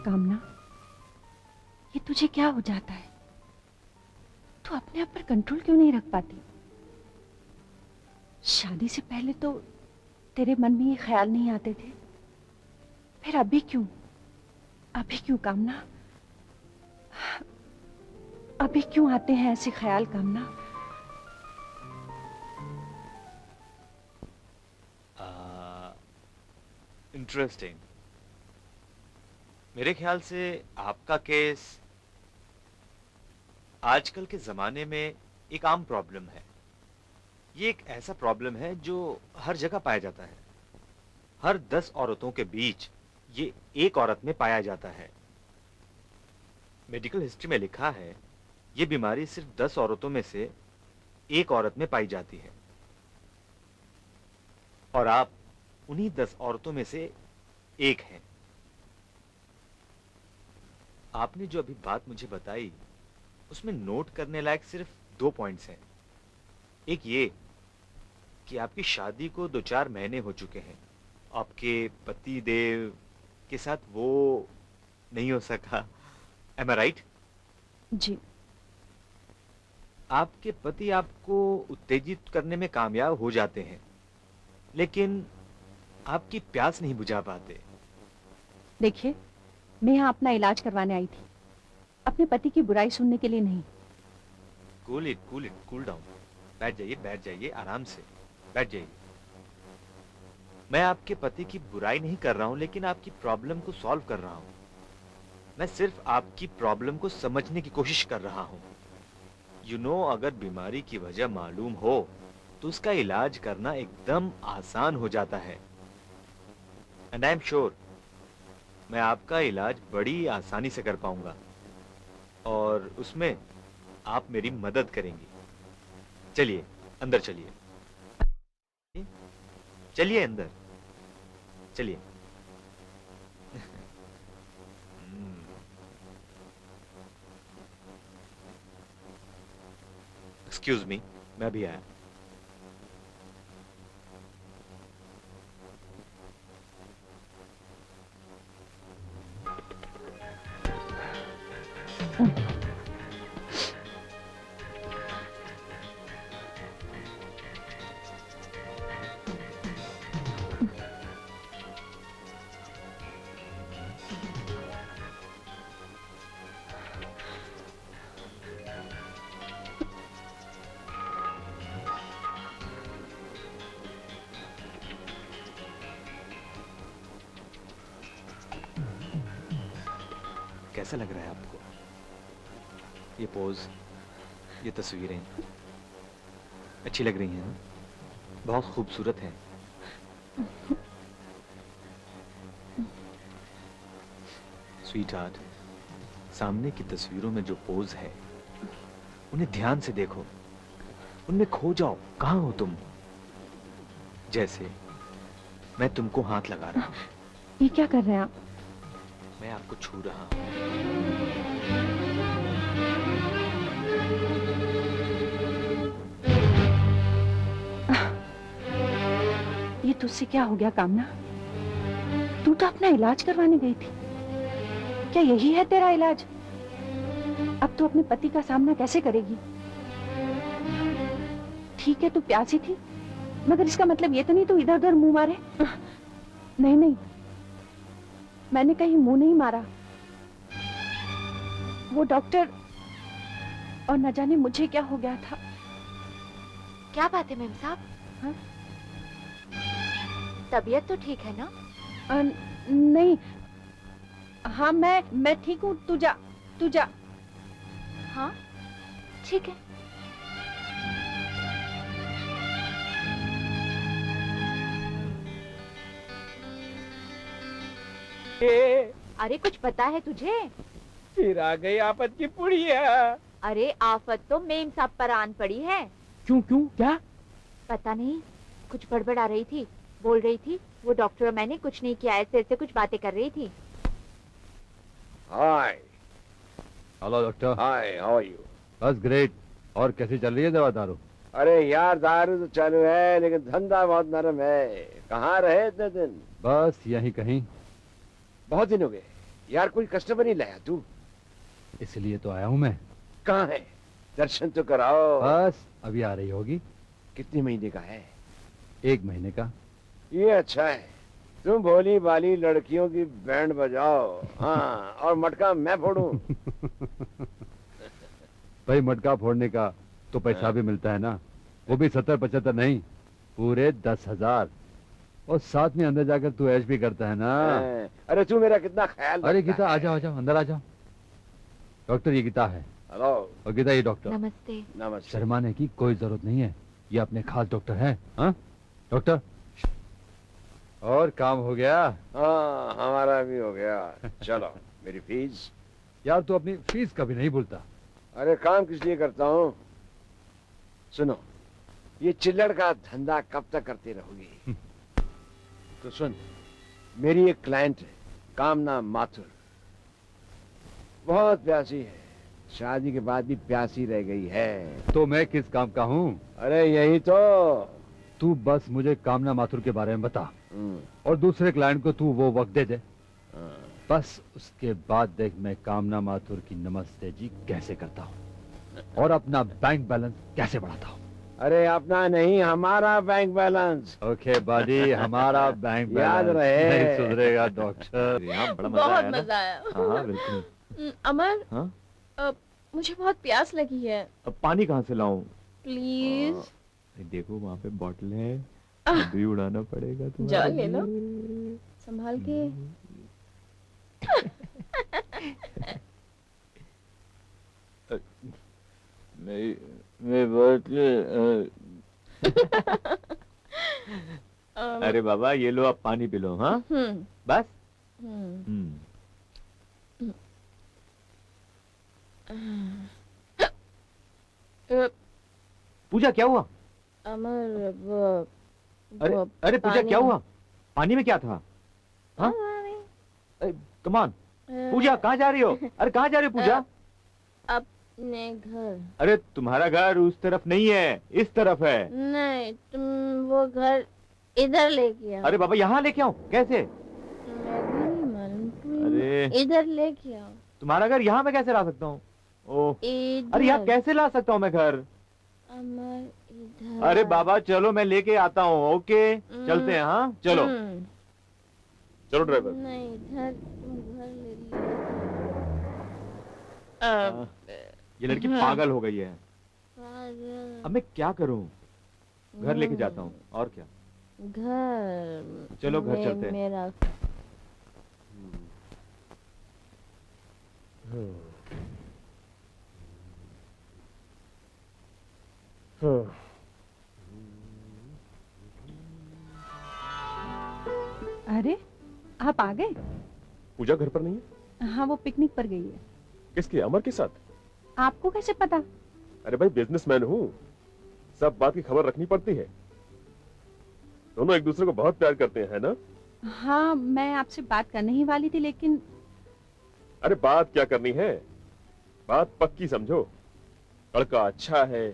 कामना, ये तुझे क्या हो जाता है? तू अपने आप पर कंट्रोल क्यों नहीं रख पाती? शादी से पहले तो तेरे मन में ये ख्याल नहीं आते थे, फिर अभी क्यों? अभी क्यों कामना? अभी क्यों आते हैं ऐसे ख्याल कामना? इंटरेस्टिंग। मेरे ख्याल से आपका केस आजकल के जमाने में एक आम प्रॉब्लम है। ये एक ऐसा प्रॉब्लम है जो हर जगह पाया जाता है। हर 10 औरतों के बीच ये एक औरत में पाया जाता है। मेडिकल हिस्ट्री में लिखा है ये बीमारी सिर्फ 10 औरतों में से एक औरत में पाई जाती है। और आप उन्हीं 10 औरतों में से एक हैं। आपने जो अभी बात मुझे बताई उसमें नोट करने लायक सिर्फ 2 पॉइंट्स हैं। एक ये कि आपकी शादी को 2-4 महीने हो चुके हैं, आपके पति देव के साथ वो नहीं हो सका। एम आई राइट? जी। आपके पति आपको उत्तेजित करने में कामयाब हो जाते हैं, लेकिन आपकी प्यास नहीं बुझा पाते। देखिए, मैं यहाँ अपना इलाज करवाने आई थी, अपने पति की बुराई सुनने के लिए नहीं। Cool it, cool down. बैठ जाइए आराम से, बैठ जाइए। मैं आपके पति की बुराई नहीं कर रहा हूं, लेकिन आपकी प्रॉब्लम को सॉल्व कर रहा हूं। मैं सिर्फ आपकी प्रॉब्लम को समझने की कोशिश कर रहा हूं। यू नो, अगर बीमारी की वजह मालूम हो तो उसका इलाज करना एकदम आसान हो जाता है। एंड आई एम श्योर मैं आपका इलाज बड़ी आसानी से कर पाऊंगा, और उसमें आप मेरी मदद करेंगी। चलिए अंदर चलिए, चलिए अंदर चलिए। एक्सक्यूज मी, मैं भी आया। कैसा लग रहा है आपको ये पोज, ये तस्वीरें अच्छी लग रही हैं ना? बहुत खूबसूरत है। स्वीटहार्ट, सामने की तस्वीरों में जो पोज है उन्हें ध्यान से देखो, उनमें खो जाओ। कहाँ हो तुम? जैसे मैं तुमको हाथ लगा रहा हूं, ये क्या कर रहे हैं आप? मैं आपको छू रहा हूं। ये तुझसे क्या हो गया कामना? तू तो अपना इलाज करवाने गई थी। क्या यही है तेरा इलाज? अब तू अपने पति का सामना कैसे करेगी? ठीक है, तू प्यासी थी, मगर इसका मतलब ये तो नहीं तू इधर उधर मुंह मारे। नहीं नहीं, मैंने कहीं मुंह नहीं मारा। वो डॉक्टर, और न जाने मुझे क्या हो गया था। क्या बात है मेम साहब? हाँ? तबीयत तो ठीक है ना? नहीं, हाँ मैं ठीक हूँ। तू जा। हाँ ठीक है। अरे कुछ पता है तुझे? फिर आ गई आफत की पुड़िया। अरे आफत तो मेम साहब पर आन पड़ी है। क्यों क्या? पता नहीं, कुछ बड़बड़ आ रही थी। बोल रही थी वो डॉक्टर और मैंने कुछ नहीं किया, ऐसे ऐसे कुछ बातें कर रही थी। Hi hello doctor. Hi, how are you? बस ग्रेट। और कैसी चल रही है दवा दारू? अरे यार, दारू तो चालू है लेकिन धंधा बहुत नरम है। कहाँ रहे इतने दिन? बस यहीं कहीं। बहुत दिन हो गए यार, कोई कस्टमर नहीं लाया तू? इसलिए तो आया हूँ मैं। कहाँ है? दर्शन तो कराओ। बस अभी आ रही होगी। कितने महीने का है? 1 महीने का। ये अच्छा है, तुम भोली भाली लड़कियों की बैंड बजाओ। हाँ, और मटका मैं फोड़ूं। भाई मटका फोड़ने का तो पैसा भी मिलता है ना, वो भी 70-75 नहीं, पूरे 10,000। और साथ में अंदर जाकर तू ऐश भी करता है ना। अरे तू मेरा कितना ख्याल अरे रखता गीता है। आ जाओ अंदर आ जाओ। डॉक्टर ये गीता है। हेलो। और गीता ये डॉक्टर। नमस्ते। नमस्ते। शर्माने की कोई जरूरत नहीं है, ये अपने खास डॉक्टर है। हाँ डॉक्टर, और काम हो गया? हाँ, हमारा भी हो गया। चलो, मेरी फीस। यार तू अपनी फीस कभी नहीं भूलता। अरे काम किस लिए करता हूँ? सुनो, ये चिल्लड़ का धंधा कब तक करती रहोगी? तो सुन, मेरी एक क्लाइंट है, कामना माथुर। बहुत प्यासी है, शादी के बाद भी प्यासी रह गई है। तो मैं किस काम का हूँ? अरे यही तो। तू बस मुझे कामना माथुर के बारे में बता, हम्म, और दूसरे क्लाइंट को तू वो वक्त दे दे। हाँ। बस उसके बाद देख मैं कामना माथुर की नमस्ते जी कैसे करता हूँ और अपना बैंक बैलेंस कैसे बढ़ाता हूँ। अरे अपना नहीं, हमारा बैंक बैलेंस। ओके बाजी, हमारा बैंक याद बैलेंस रहे। नहीं सुधरेगा डॉक्टर। यहाँ बड़ा मजा आया ना? मजा आया। हाँ बिल्कुल। अमर, हाँ? मुझे बहुत प्यास लगी है, अब पानी कहाँ से लाऊं? प्लीज। देखो वहाँ पे बॉटल है, अभी उड़ाना पड़ेगा तुम्हारे जा ले लो, लिए। संभाल के। मैं बॉटल। अरे बाबा ये लो, आप पानी पी लो। हाँ बस। पूजा क्या हुआ? अमर, अरे अरे पूजा क्या हुआ? पानी में क्या था? हाँ? कमान पूजा, कहाँ जा रही हो? अरे कहाँ जा रही हो पूजा? अपने घर। अरे तुम्हारा घर उस तरफ नहीं है, इस तरफ है। नहीं, तुम वो घर इधर लेके आओ। अरे बाबा यहाँ लेके आऊं? कैसे? मैं भी नहीं मालूम, तुम अरे इधर लेके आओ। तुम्हारा घर यहाँ मैं कैसे ला सकता हूँ? ओह, इधर। अरे यहाँ कैसे ला सकता हूँ मैं घर? अमर इधर। अरे बाबा चलो मैं लेके आता हूँ। ओके चलते हैं। हाँ चलो चलो ड्राइवर। नहीं, इधर तुम घर ले लियो। ये लड़की पागल हो गई है। पागल। अब मैं क्या करूँ? घर लेके जाता हूँ और क्या। घर। चलो घर चलते हैं। मेरा। आप आ गए? पूजा घर पर नहीं है? हाँ, वो पिकनिक पर गई है। किसके, अमर के साथ? आपको कैसे पता? अरे भाई, बिजनेसमैन हूँ, सब बात की खबर रखनी पड़ती है। दोनों एक दूसरे को बहुत प्यार करते हैं, है ना? हाँ, मैं आपसे बात करने ही वाली थी, लेकिन अरे बात क्या करनी है, बात पक्की समझो। लड़का अच्छा है,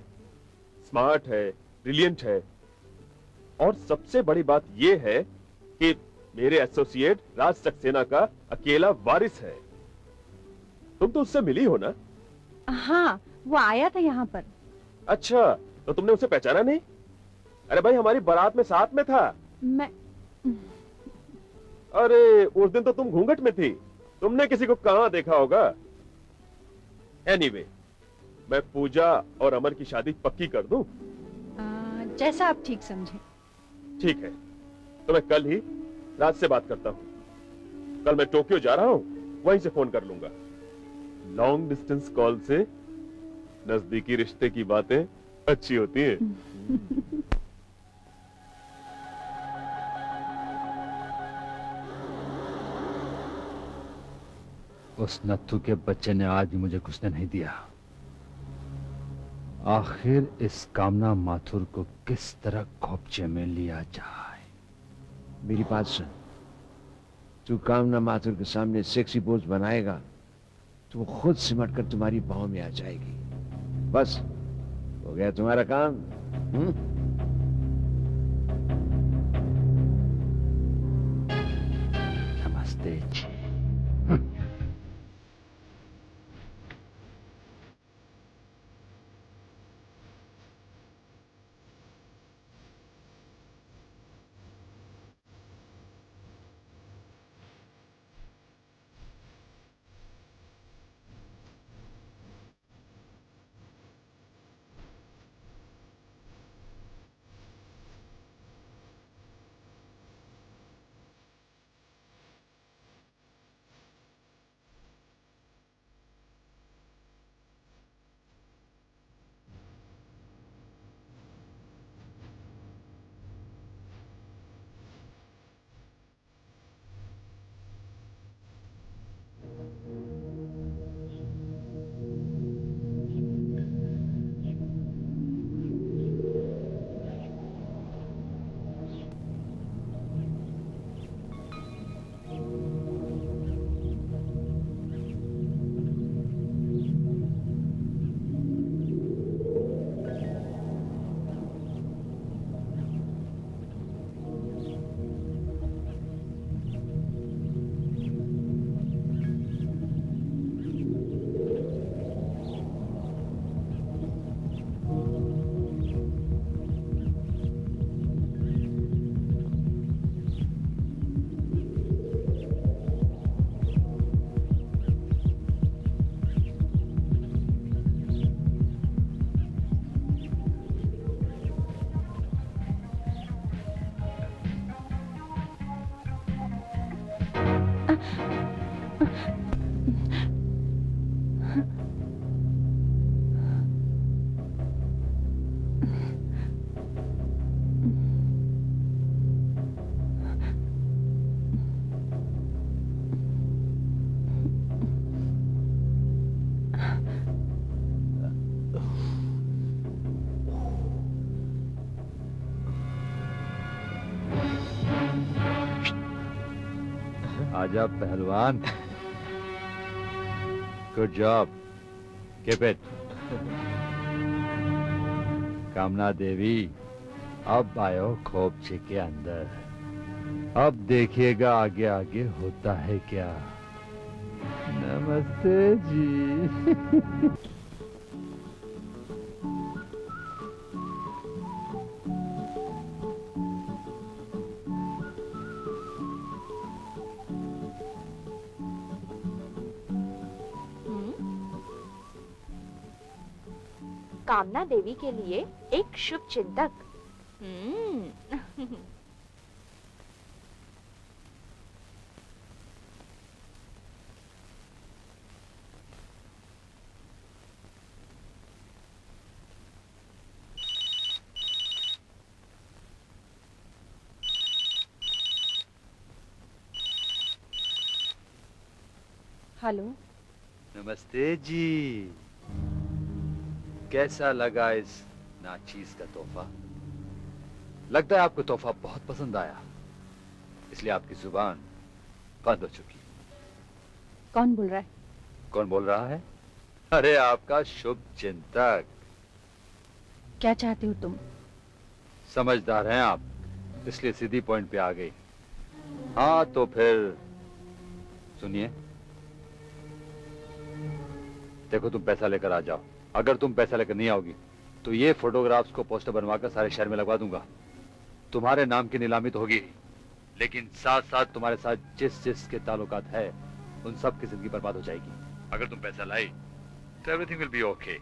स्मार्ट है, ब्रिलियंट है, और सबसे बड़ी बात यह है कि मेरे एसोसिएट राज सक्सेना का अकेला वारिस है। तुम तो उससे मिली हो ना? हाँ, वो आया था यहाँ पर। अच्छा, तो तुमने उसे पहचाना नहीं? अरे भाई, हमारी बारात में साथ में था। मैं अरे उस दिन तो तुम घूंघट में थी, तुमने किसी को कहां देखा होगा। एनीवे, मैं पूजा और अमर की शादी पक्की कर दूं? जैसा आप ठीक समझे। ठीक है, तो मैं कल ही राज से बात करता हूं। कल मैं टोक्यो जा रहा हूं, वहीं से फोन कर लूंगा। लॉन्ग डिस्टेंस कॉल से नजदीकी रिश्ते की बातें अच्छी होती हैं। उस नत्थु के बच्चे ने आज भी मुझे घुसने नहीं दिया। आखिर इस कामना माथुर को किस तरह खोपचे में लिया जाए। मेरी बात सुन, तू कामना माथुर के सामने सेक्सी पोज बनाएगा तो वो खुद सिमट कर तुम्हारी बाहों में आ जाएगी। बस हो गया तुम्हारा काम। नमस्ते जी। आजा पहलवान। Good job, keep it. कामना देवी, अब आयो खोपचे के अंदर। अब देखिएगा आगे आगे होता है क्या। नमस्ते जी। कामना देवी के लिए एक शुभ चिंतक। हम्म। हेलो। नमस्ते जी। कैसा लगा इस नाचीज का तोहफा? लगता है आपको तोहफा बहुत पसंद आया, इसलिए आपकी जुबान बंद हो चुकी। कौन बोल रहा है? कौन बोल रहा है? अरे आपका शुभ चिंतक। क्या चाहते हो तुम? समझदार हैं आप, इसलिए सीधी पॉइंट पे आ गई। हाँ तो फिर सुनिए, देखो तुम पैसा लेकर आ जाओ। अगर तुम पैसा लेकर नहीं आओगी तो ये फोटोग्राफ्स को पोस्टर बनवाकर सारे शहर में लगवा दूंगा। तुम्हारे नाम की नीलामी तो होगी, लेकिन साथ साथ तुम्हारे साथ जिस जिस के ताल्लुकात है उन सब की जिंदगी बर्बाद हो जाएगी। अगर तुम पैसा लाई तो एवरीथिंग विल बी ओके,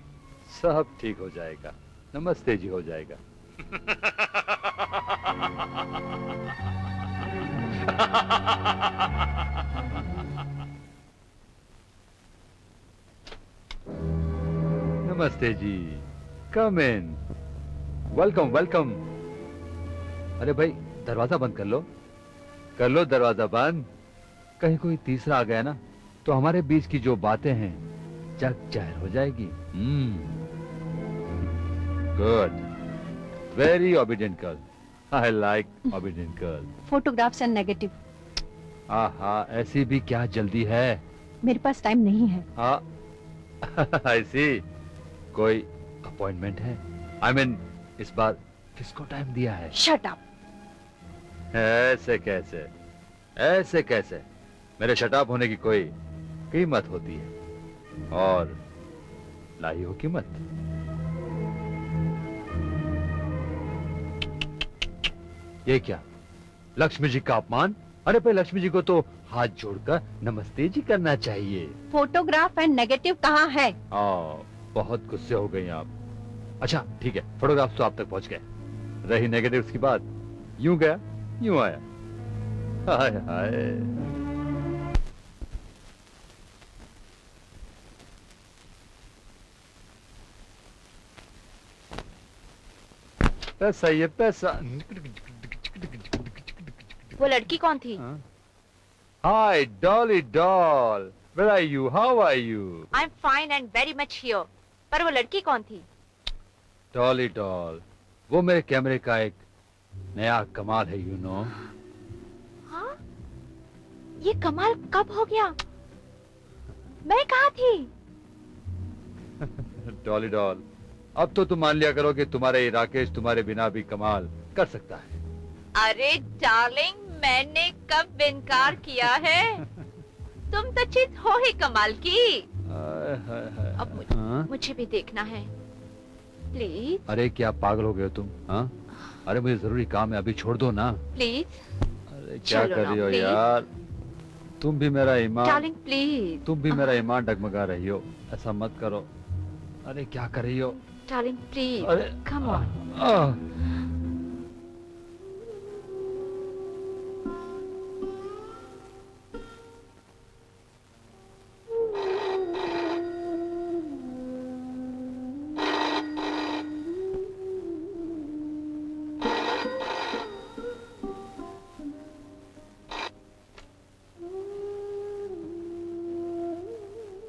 सब ठीक हो जाएगा। नमस्ते जी हो जाएगा। नमस्ते जी, कम इन। Welcome welcome. अरे भाई दरवाजा बंद कर लो दरवाजा बंद। कहीं कोई तीसरा आ गया ना तो हमारे बीच की जो बातें हैं जग जाहिर हो जाएगी। Good, very obedient girl. I like obedient girl. Photographs and negative. हाँ, ऐसी भी क्या जल्दी है? मेरे पास टाइम नहीं है। हाँ ऐसी कोई अपॉइंटमेंट है? आई मीन इस बार किसको टाइम दिया है? Shut up. ऐसे कैसे, ऐसे कैसे? मेरे शटाप होने की कोई कीमत होती है, और लाई हो कीमत। ये क्या, लक्ष्मी जी का अपमान? अरे भाई लक्ष्मी जी को तो हाथ जोड़कर नमस्ते जी करना चाहिए। फोटोग्राफ एंड नेगेटिव कहाँ है? बहुत गुस्से हो गई आप। अच्छा ठीक है, फोटोग्राफ्स तो आप तक पहुंच गए, रही नेगेटिव्स की बात, यूं गया यूं आया। हाय हाय। पैसा, ये पैसा। वो लड़की कौन थी? Hi Dolly doll, where are you, how are you? I am fine and very much here. पर वो लड़की कौन थी? डॉली डॉल, वो मेरे कैमरे का एक नया कमाल है, यू नो। हाँ? ये कमाल कब हो गया? मैं कहाँ थी? डॉली डॉल, अब तो तुम मान लिया करो कि तुम्हारे ये राकेश तुम्हारे बिना भी कमाल कर सकता है। अरे डार्लिंग, मैंने कब इनकार किया है? तुम तो चीज हो ही कमाल की। अब मुझे भी देखना है प्लीज। अरे क्या पागल हो गए हो तुम? हाँ, अरे मुझे जरूरी काम है, अभी छोड़ दो ना प्लीज। अरे क्या चलो कर ना, रही हो please। यार? तुम भी मेरा ईमान, डार्लिंग प्लीज। तुम भी मेरा ईमान डगमगा रही हो, ऐसा मत करो। अरे क्या कर रही हो? डार्लिंग प्लीज, अरे कम ऑन।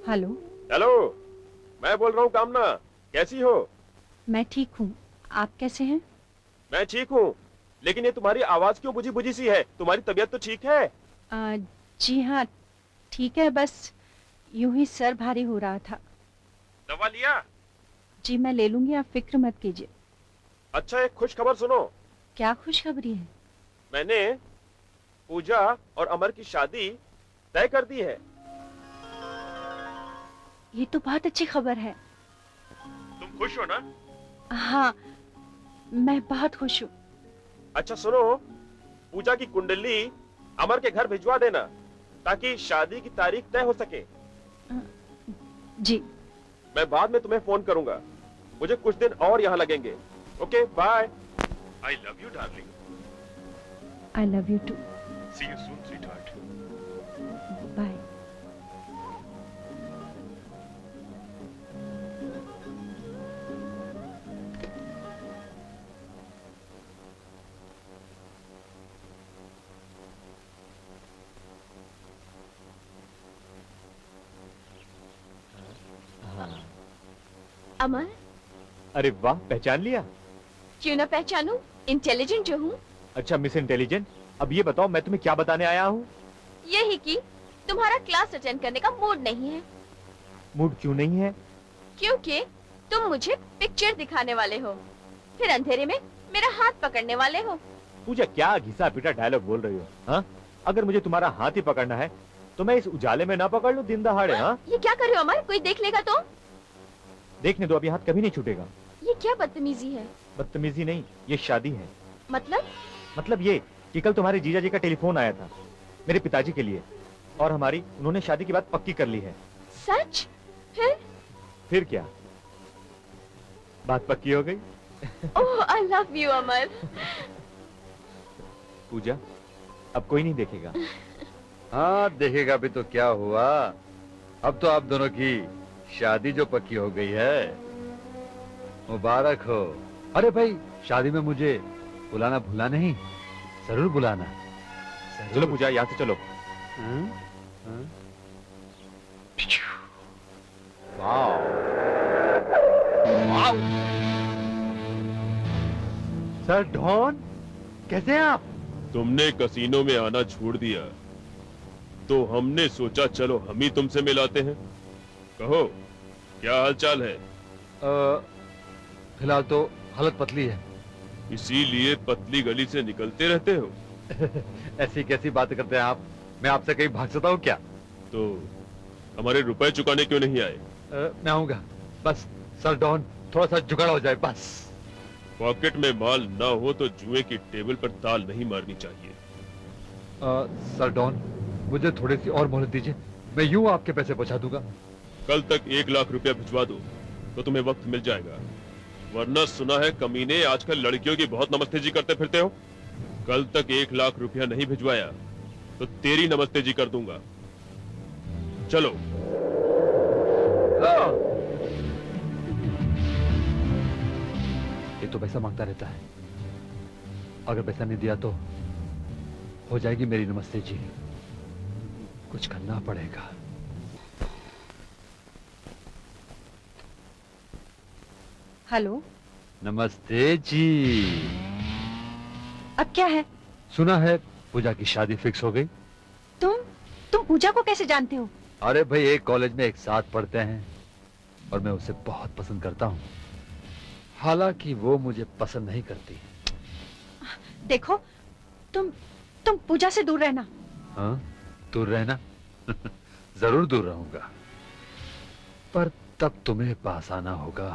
हेलो। हेलो, मैं बोल रहा हूँ कामना, कैसी हो? मैं ठीक हूँ, आप कैसे हैं? मैं ठीक हूँ, लेकिन ये तुम्हारी आवाज क्यों बुझी बुझी सी है? तुम्हारी तबीयत तो ठीक है? जी हाँ ठीक है, बस यूं ही सर भारी हो रहा था। दवा लिया? जी मैं ले लूंगी, आप फिक्र मत कीजिए। अच्छा एक खुश खबर सुनो। क्या खुशखबरी है? मैंने पूजा और अमर की शादी तय कर दी है। ये तो बहुत अच्छी खबर है। तुम खुश हो ना? हाँ मैं बहुत खुश हूँ। अच्छा सुनो, पूजा की कुंडली अमर के घर भिजवा देना ताकि शादी की तारीख तय हो सके। जी। मैं बाद में तुम्हें फोन करूंगा, मुझे कुछ दिन और यहाँ लगेंगे। Okay bye. I love you darling. I love you too. See you soon sweetheart. Bye. Amar, अरे वाह, पहचान लिया। क्यों ना पहचानूं, इंटेलिजेंट जो हूँ। अच्छा मिस इंटेलिजेंट, अब ये बताओ मैं तुम्हें क्या बताने आया हूँ। यही कि तुम्हारा क्लास अटेंड करने का मूड नहीं है। मूड क्यों नहीं है? क्योंकि तुम मुझे पिक्चर दिखाने वाले हो, फिर अंधेरे में मेरा हाथ पकड़ने वाले हो। पूजा, क्या घिसा पिटा डायलॉग बोल रही हो? हाँ, अगर मुझे तुम्हारा हाथ ही पकड़ना है तो मैं इस उजाले में ना पकड़ लूं दिन दहाड़े? हाँ, ये क्या कर रहे हो अमर, कोई देख लेगा तो? देखने दो, अभी हाथ कभी नहीं छूटेगा। ये क्या बदतमीजी है? बदतमीजी नहीं, ये शादी है। मतलब ये कि कल तुम्हारे जीजा जी का टेलीफोन आया था मेरे पिताजी के लिए, और हमारी उन्होंने शादी की बात पक्की कर ली है। सच? फिर क्या, बात पक्की हो गई। ओह, आई लव यू अमर। पूजा, अब कोई नहीं देखेगा। हाँ, देखेगा भी तो क्या हुआ, अब तो आप दोनों की शादी जो पक्की हो गई है, मुबारक हो। अरे भाई, शादी में मुझे बुलाना भूला नहीं, जरूर बुलाना। चलो पूजा, यहाँ से चलो। Wow, wow. सर डॉन, कैसे हैं आप? तुमने कसीनो में आना छोड़ दिया तो हमने सोचा चलो हम ही तुमसे मिलाते हैं। कहो, क्या हालचाल है? फिलहाल तो हालत पतली है। इसीलिए पतली गली से निकलते रहते हो? ऐसी कैसी बातें करते हैं आप, मैं आपसे कहीं भाग सकता हूँ क्या? तो हमारे रुपए चुकाने क्यों नहीं आए? मैं आऊंगा, बस सर डॉन थोड़ा सा जुगाड़ हो जाए बस। पॉकेट में माल ना हो तो जुए की टेबल पर ताल नहीं मारनी चाहिए। सर डॉन, मुझे थोड़ी सी और मोहलत दीजिए, मैं यूं आपके पैसे पहुंचा दूंगा। कल तक 1 लाख रुपया भिजवा दो तो तुम्हें वक्त मिल जाएगा, वरना सुना है कमीने आजकल लड़कियों की बहुत नमस्ते जी करते फिरते हो। कल तक 1 लाख रुपया नहीं भिजवाया तो तेरी नमस्ते जी कर दूंगा। चलो। ये तो पैसा मांगता रहता है, अगर पैसा नहीं दिया तो हो जाएगी मेरी नमस्ते जी। कुछ करना पड़ेगा। हेलो, नमस्ते जी। अब क्या है? सुना है पूजा की शादी फिक्स हो गई। तुम पूजा को कैसे जानते हो? अरे भाई, एक कॉलेज में एक साथ पढ़ते हैं और मैं उसे बहुत पसंद करता हूँ, हालांकि वो मुझे पसंद नहीं करती। देखो, तुम पूजा से दूर रहना। हाँ, दूर रहना? जरूर दूर रहूंगा, पर तब तुम्हें पास आना होगा।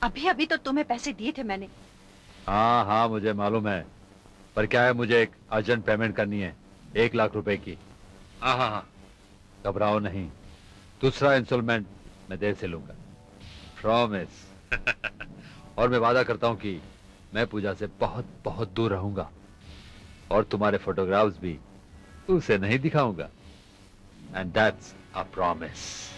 अभी अभी तो तुम्हें पैसे दिए थे मैंने। हाँ हाँ, मुझे मालूम है, पर क्या है, मुझे एक अर्जेंट पेमेंट करनी है 1 लाख रुपए की। हाँ हाँ हाँ, घबराओ नहीं, दूसरा इंस्टॉलमेंट मैं देर से लूंगा, प्रॉमिस। और मैं वादा करता हूँ कि मैं पूजा से बहुत बहुत दूर रहूंगा और तुम्हारे फोटोग्राफ्स भी उसे नहीं दिखाऊंगा, एंड दैट्स अ प्रॉमिस।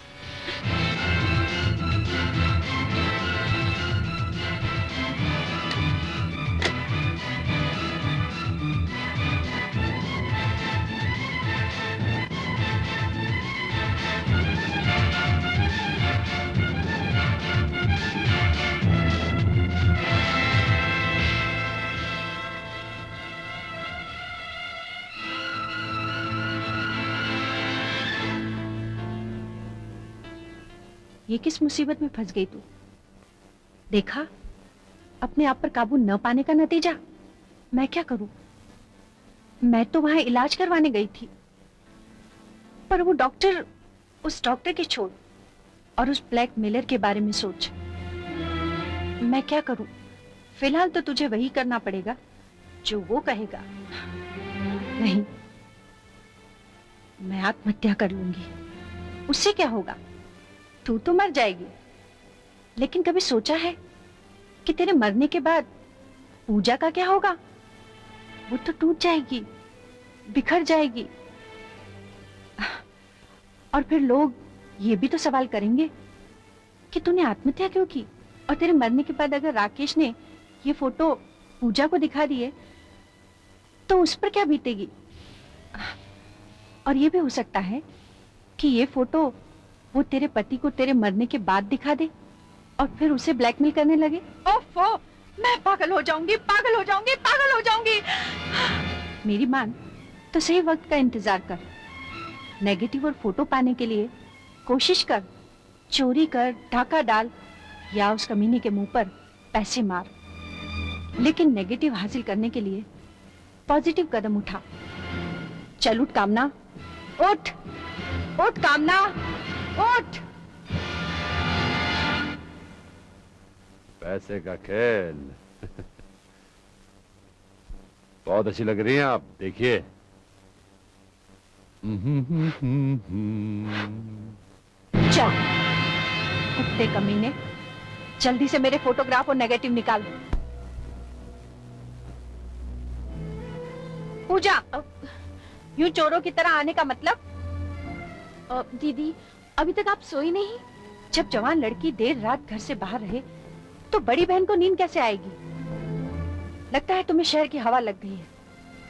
ये किस मुसीबत में फंस गई तू? देखा, अपने आप पर काबू न पाने का नतीजा। मैं क्या करूं? मैं तो वहां इलाज करवाने गई थी, पर वो डॉक्टर, उस डॉक्टर की छोड़ और उस ब्लैकमेलर के बारे में सोच। मैं क्या करूं? फिलहाल तो तुझे वही करना पड़ेगा जो वो कहेगा। नहीं, मैं आत्महत्या कर लूंगी। उससे क्या होगा? तू तो मर जाएगी, लेकिन कभी सोचा है कि तेरे मरने के बाद पूजा का क्या होगा? वो तो टूट जाएगी, बिखर जाएगी, और फिर लोग ये भी तो सवाल करेंगे कि तूने आत्महत्या क्यों की। और तेरे मरने के बाद अगर राकेश ने ये फोटो पूजा को दिखा दिए तो उस पर क्या बीतेगी। और ये भी हो सकता है कि ये फोटो वो तेरे पति को तेरे मरने के बाद दिखा दे और फिर उसे ब्लैकमेल करने लगे। ओफो, मैं पागल हो जाऊंगी, पागल हो जाऊंगी, पागल हो जाऊंगी। मेरी मान तो सही वक्त का इंतजार कर। नेगेटिव और फोटो पाने के लिए कोशिश कर, चोरी कर, डाका डाल या उस कमीने के मुंह पर पैसे मार, लेकिन नेगेटिव हासिल करने के लिए पॉजिटिव कदम उठा। चल उठ कामना, उठ उठ कामना, उठ। पैसे का खेल। बहुत अच्छी लग रही हैं आप, देखिए। चल कुत्ते कमीने, जल्दी से मेरे फोटोग्राफ और नेगेटिव निकाल। पूजा, यूं चोरों की तरह आने का मतलब? दीदी, अभी तक आप सोई नहीं? जब जवान लड़की देर रात घर से बाहर रहे तो बड़ी बहन को नींद कैसे आएगी? लगता है तुम्हें शहर की हवा लग गई है,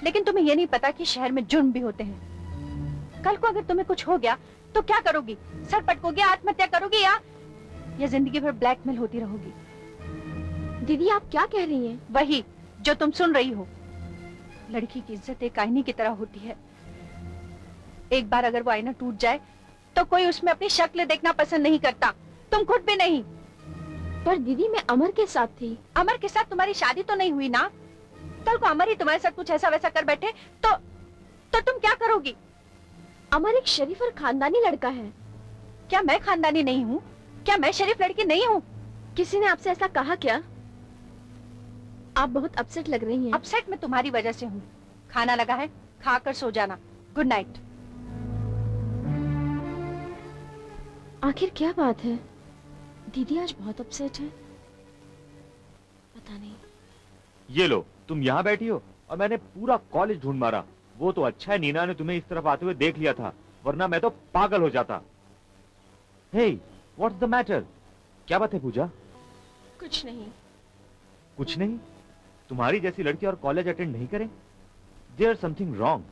लेकिन तुम्हें ये नहीं पता कि शहर में जुर्म भी होते हैं। कल को अगर तुम्हें कुछ हो गया तो क्या करोगी? सर पटकोगी, आत्महत्या करोगी या जिंदगी भर ब्लैकमेल होती रहोगी? दीदी, आप क्या कह रही हैं? वही जो तुम सुन रही हो। लड़की की इज्जत एक आईने की तरह होती है। एक बार अगर वो आईना टूट जाए तो कोई उसमें अपनी शक्ल देखना पसंद नहीं करता, तुम खुद भी नहीं। पर दीदी, मैं अमर के साथ थी। अमर के साथ तुम्हारी शादी तो नहीं हुई ना? कल को अमर ही तुम्हारे साथ कुछ ऐसा वैसा कर बैठे तो तुम क्या करोगी? अमर एक शरीफ और खानदानी लड़का है। क्या मैं खानदानी नहीं हूँ? क्या मैं शरीफ लड़की नहीं हूँ? किसी ने आपसे ऐसा कहा क्या? आप बहुत अपसेट लग रही हैं। अपसेट मैं तुम्हारी वजह से हूँ। खाना लगा है, खाकर सो जाना। Good night. आखिर क्या बात है? दीदी आज बहुत अपसेट है। पता नहीं। ये लो, तुम यहाँ बैठी हो और मैंने पूरा कॉलेज ढूंढ मारा। वो तो अच्छा है नीना ने तुम्हें इस तरफ आते हुए देख लिया था, वरना मैं तो पागल हो जाता। हे, व्हाट्स द मैटर? क्या बात है पूजा? कुछ नहीं। कुछ नहीं? तुम्हारी जैसी लड़की और कॉलेज अटेंड नहीं करें? There something wrong.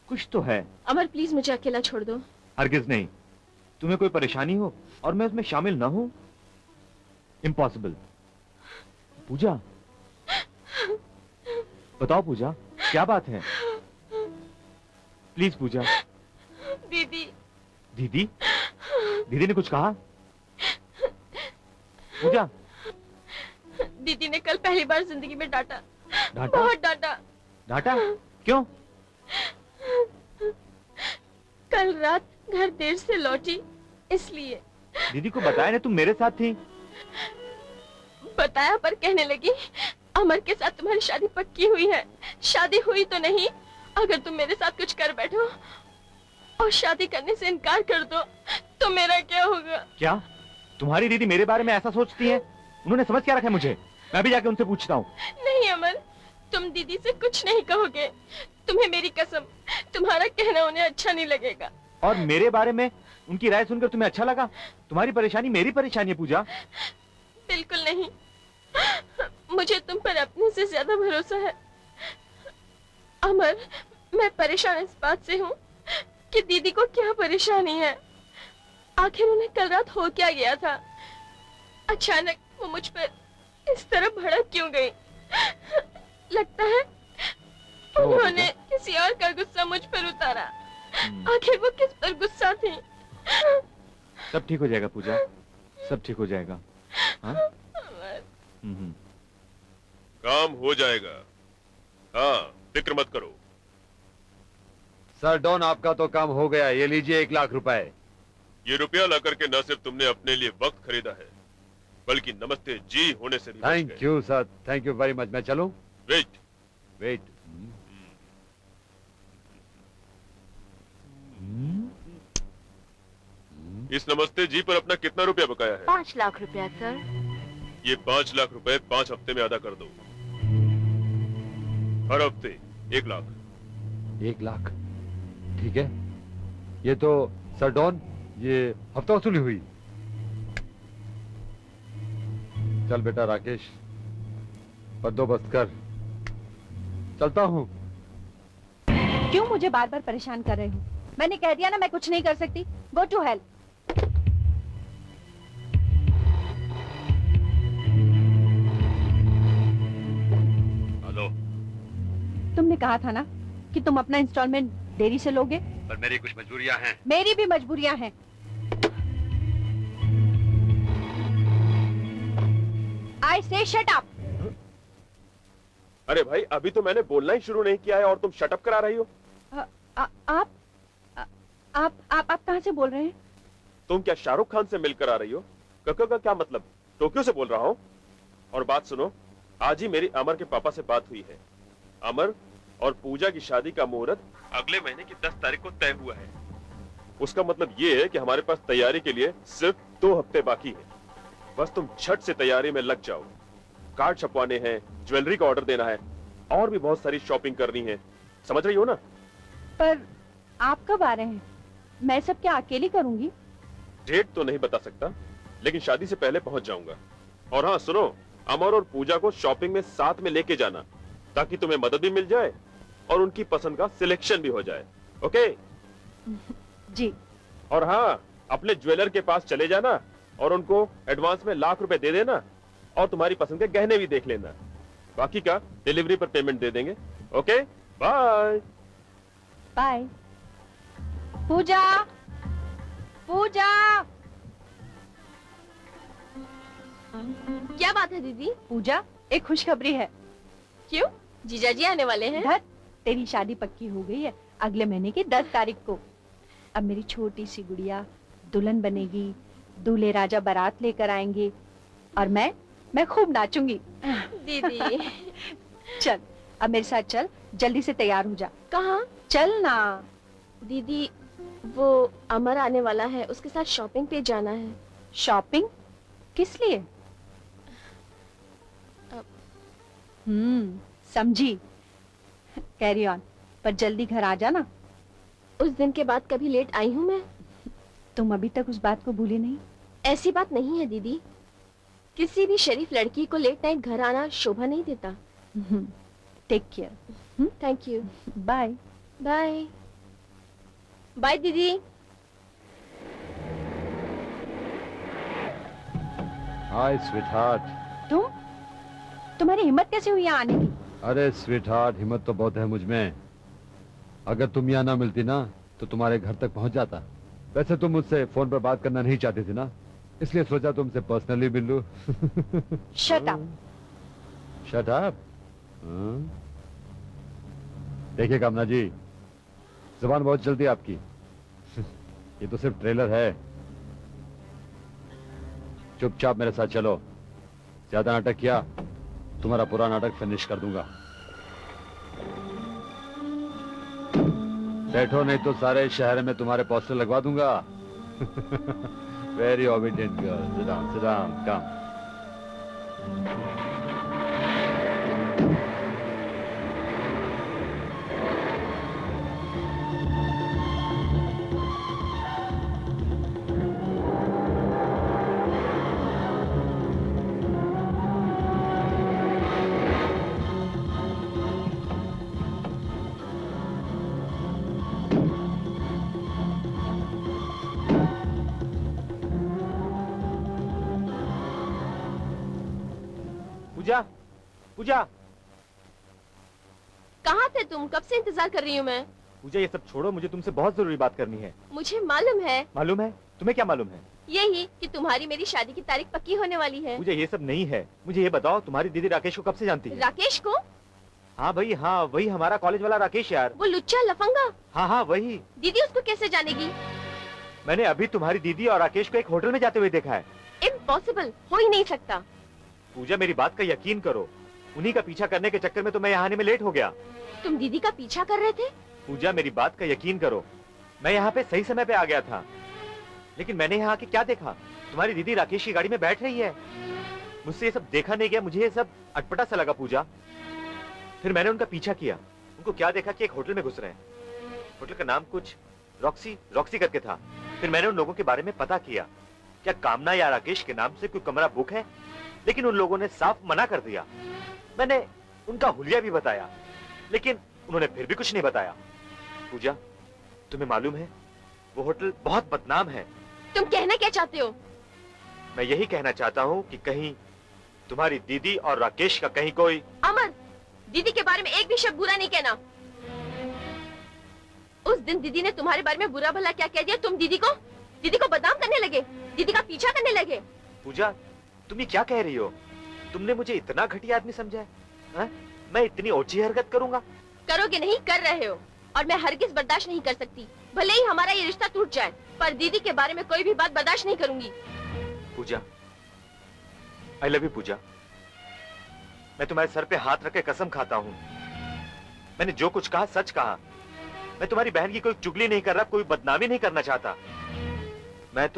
कुछ तो है। अमर, प्लीज मुझे अकेला छोड़ दो। हरगिज नहीं। तुम्हें कोई परेशानी हो और मैं उसमें शामिल ना हूं? इम्पॉसिबल। पूजा, बताओ पूजा, क्या बात है? प्लीज पूजा। दीदी। दीदी? दीदी ने कुछ कहा? पूजा। दीदी ने कल पहली बार जिंदगी में डांटा। डांटा? बहुत डांटा। डांटा? क्यों? कल रात घर देर से लौटी, इसलिए। दीदी को बताया ना तुम मेरे साथ थी? बताया, पर कहने लगी अमर के साथ तुम्हारी शादी पक्की हुई है। शादी हुई तो नहीं, अगर तुम मेरे साथ कुछ कर बैठो और शादी करने से इनकार कर दो तो मेरा क्या होगा? क्या तुम्हारी दीदी मेरे बारे में ऐसा सोचती है? उन्होंने समझ क्या रखा है मुझे? मैं भी जाके उनसे पूछता हूँ। नहीं अमर, तुम दीदी से कुछ नहीं कहोगे। तुम्हें मेरी कसम, तुम्हारा कहना उन्हें अच्छा नहीं लगेगा। और मेरे बारे में उनकी राय सुनकर तुम्हें अच्छा लगा? तुम्हारी परेशानी मेरी परेशानी है पूजा। बिल्कुल नहीं, मुझे तुम पर अपने से ज्यादा भरोसा है। अमर, मैं परेशान इस बात से हूँ कि दीदी को क्या परेशानी है। आखिर उन्हें कल रात हो क्या गया था? अचानक वो मुझ पर इस तरह भड़क क्यों गई? लगता है उन्होंने किसी और का गुस्सा मुझ पर उतारा। आखिर वो किस पर गुस्सा थी? सब ठीक हो जाएगा पूजा, सब ठीक हो जाएगा। हाँ? काम हो जाएगा। हाँ, फिक्र मत करो। सर डॉन, आपका तो काम हो गया। ये लीजिए 1 लाख रुपए। ये रुपया लाकर के न सिर्फ तुमने अपने लिए वक्त खरीदा है, बल्कि नमस्ते जी होने से भी बच थैंक गए। You sir, thank you very much. मैं चलूं? वेट। वेट। इस नमस्ते जी पर अपना कितना रुपया बकाया है? 5 लाख रुपया सर। ये 5 लाख रुपए 5 हफ्ते में अदा कर दो। हर हफ्ते 1 लाख। 1 लाख? ठीक है। ये तो सर डॉन, ये हफ्ता वसूली हुई। चल बेटा राकेश, बंदोबस्त कर। चलता हूँ। क्यों मुझे बार बार परेशान कर रहे हो? मैंने कह दिया ना मैं कुछ नहीं कर सकती। Go to hell. तुमने कहा था ना कि तुम अपना इंस्टॉलमेंट देरी से लोगे। पर मेरी कुछ मजबूरियां हैं। मेरी भी मजबूरियां हैं। I say shut up। अरे भाई अभी तो मैंने बोलना ही शुरू नहीं किया है और तुम शटअप करा रही हो। आप कहाँ से बोल रहे हैं? तुम क्या शाहरुख खान से मिलकर आ रही हो? कक्का का क्या मतलब? टोक्यो से बोल रहा हूँ। और बात सुनो, आज ही मेरी अमर के पापा से बात हुई है। अमर और पूजा की शादी का मुहूर्त अगले महीने की 10 तारीख को तय हुआ है। उसका मतलब ये है कि हमारे पास तैयारी के लिए सिर्फ 2 हफ्ते बाकी है। बस तुम झट से तैयारी में लग जाओ। कार्ड छपवाने हैं, ज्वेलरी का ऑर्डर देना है और भी बहुत सारी शॉपिंग करनी है। समझ रही हो ना? पर आप कब आ रहे हैं? मैं सब क्या अकेली करूंगी? डेट तो नहीं बता सकता, लेकिन शादी से पहले पहुंच जाऊंगा। और हाँ सुनो, अमर और पूजा को शॉपिंग में साथ में लेके जाना, ताकि तुम्हें मदद भी मिल जाए और उनकी पसंद का सिलेक्शन भी हो जाए। ओके? जी। और हाँ, अपने ज्वेलर के पास चले जाना और उनको एडवांस में लाख रुपए दे देना और तुम्हारी पसंद के गहने भी देख लेना। बाकी का डिलीवरी पर पेमेंट दे देंगे। ओके? बाय। बाय। पूजा, पूजा। क्या बात है दीदी? पूजा, एक खुशखबरी है। क्यों? जीजाजी आने वाले हैं? धत, तेरी शादी पक्की हो गई है अगले महीने की 10 तारीख को। अब मेरी छोटी सी गुड़िया दुल्हन बनेगी, दूल्हे राजा बारात लेकर आएंगे और मैं खूब नाचूंगी। दीदी चल, अब मेरे साथ चल, जल्दी से तैयार हो जा। कहाँ? चल ना। दीदी वो अमर आने वाला है, उसके साथ शॉपिंग पे जाना है। शॉपिंग? किस लिए? समझी। कैरी ऑन, पर जल्दी घर आ जाना। उस दिन के बाद कभी लेट आई हूँ मैं? तुम अभी तक उस बात को भूली नहीं? ऐसी बात नहीं है दीदी, किसी भी शरीफ लड़की को लेट नाइट घर आना शोभा नहीं देता। Take care. Thank you. Bye. Bye. Bye दीदी। Hi sweetheart. तुम्हारी हिम्मत कैसे हुई यहाँ आने की? अरे स्वीटहार्ट, हिम्मत तो बहुत है मुझ में। अगर तुम यहाँ ना मिलती ना तो तुम्हारे घर तक पहुंच जाता। वैसे तुम मुझसे फोन पर बात करना नहीं चाहती थी ना, इसलिए सोचा तुमसे पर्सनली मिल लूं। Shut up. Shut up? देखिए कामना जी, जुबान बहुत चलती है आपकी। ये तो सिर्फ ट्रेलर है। चुपचाप मेरे साथ चलो। ज्यादा नाटक किया, तुम्हारा पूरा नाटक फिनिश कर दूंगा। बैठो, नहीं तो सारे शहर में तुम्हारे पोस्टर लगवा दूंगा। Very obedient girl. Sit down, come. Pooja, Pooja. कहाँ थे तुम? कब से इंतजार कर रही हूँ मैं। पूजा ये सब छोड़ो, मुझे तुमसे बहुत जरूरी बात करनी है। मुझे मालूम है। मालूम है? तुम्हें क्या मालूम है? यही कि तुम्हारी मेरी शादी की तारीख पक्की होने वाली है। मुझे ये सब नहीं है। मुझे ये बताओ, तुम्हारी दीदी राकेश को कब से जानती है? राकेश को? हाँ भाई, हाँ वही हमारा कॉलेज वाला राकेश यार। वो लुच्चा लफंगा? हाँ हाँ वही। दीदी उसको कैसे जानेगी? मैंने अभी तुम्हारी दीदी और राकेश को एक होटल में जाते हुए देखा है। इम्पॉसिबल, हो ही नहीं सकता। पूजा मेरी बात का यकीन करो, उन्हीं का पीछा करने के चक्कर में तो मैं यहाँ आने में लेट हो गया। तुम दीदी का पीछा कर रहे थे? पूजा मेरी बात का यकीन करो, मैं यहाँ पे सही समय पे आ गया था, लेकिन मैंने यहाँ आके क्या देखा? तुम्हारी दीदी राकेश की गाड़ी में बैठ रही है। मुझसे ये सब देखा नहीं गया, मुझे ये सब अटपटा सा लगा पूजा। फिर मैंने उनका पीछा किया, उनको क्या देखा कि एक होटल में घुस रहे हैं। होटल का नाम कुछ रॉक्सी करके था। फिर मैंने उन लोगों के बारे में पता किया, क्या कामना या राकेश के नाम से कोई कमरा बुक है, लेकिन उन लोगों ने साफ मना कर दिया। मैंने उनका हुलिया भी बताया, लेकिन उन्होंने फिर भी कुछ नहीं बताया। पूजा, तुम्हें मालूम है वो होटल बहुत बदनाम है। तुम कहना क्या चाहते हो? मैं यही कहना चाहता हूँ कि कहीं तुम्हारी दीदी और राकेश का कहीं कोई। अमर, दीदी के बारे में एक भी शब्द बुरा नहीं कहना। उस दिन दीदी ने तुम्हारे बारे में बुरा भला क्या कह दिया, तुम दीदी को बदनाम करने लगे, दीदी का पीछा करने लगे। पूजा, तुम ये क्या कह रही हो? तुमने मुझे इतना घटिया आदमी समझा है? हाँ? मैं इतनी ओछी हरकत करूंगा? करोगे नहीं, कर रहे हो, और मैं हरगिज बर्दाश्त नहीं कर सकती। भले ही हमारा ये रिश्ता टूट जाए, पर दीदी के बारे में कोई भी बात बर्दाश्त नहीं करूंगी। पूजा, आई लव यू पूजा। मैं तुम्हारे सर पे हाथ रख के कसम खाता हूँ, मैंने जो कुछ कहा सच कहा। मैं तुम्हारी बहन की कोई चुगली नहीं कर रहा, कोई बदनामी नहीं करना चाहता। मैं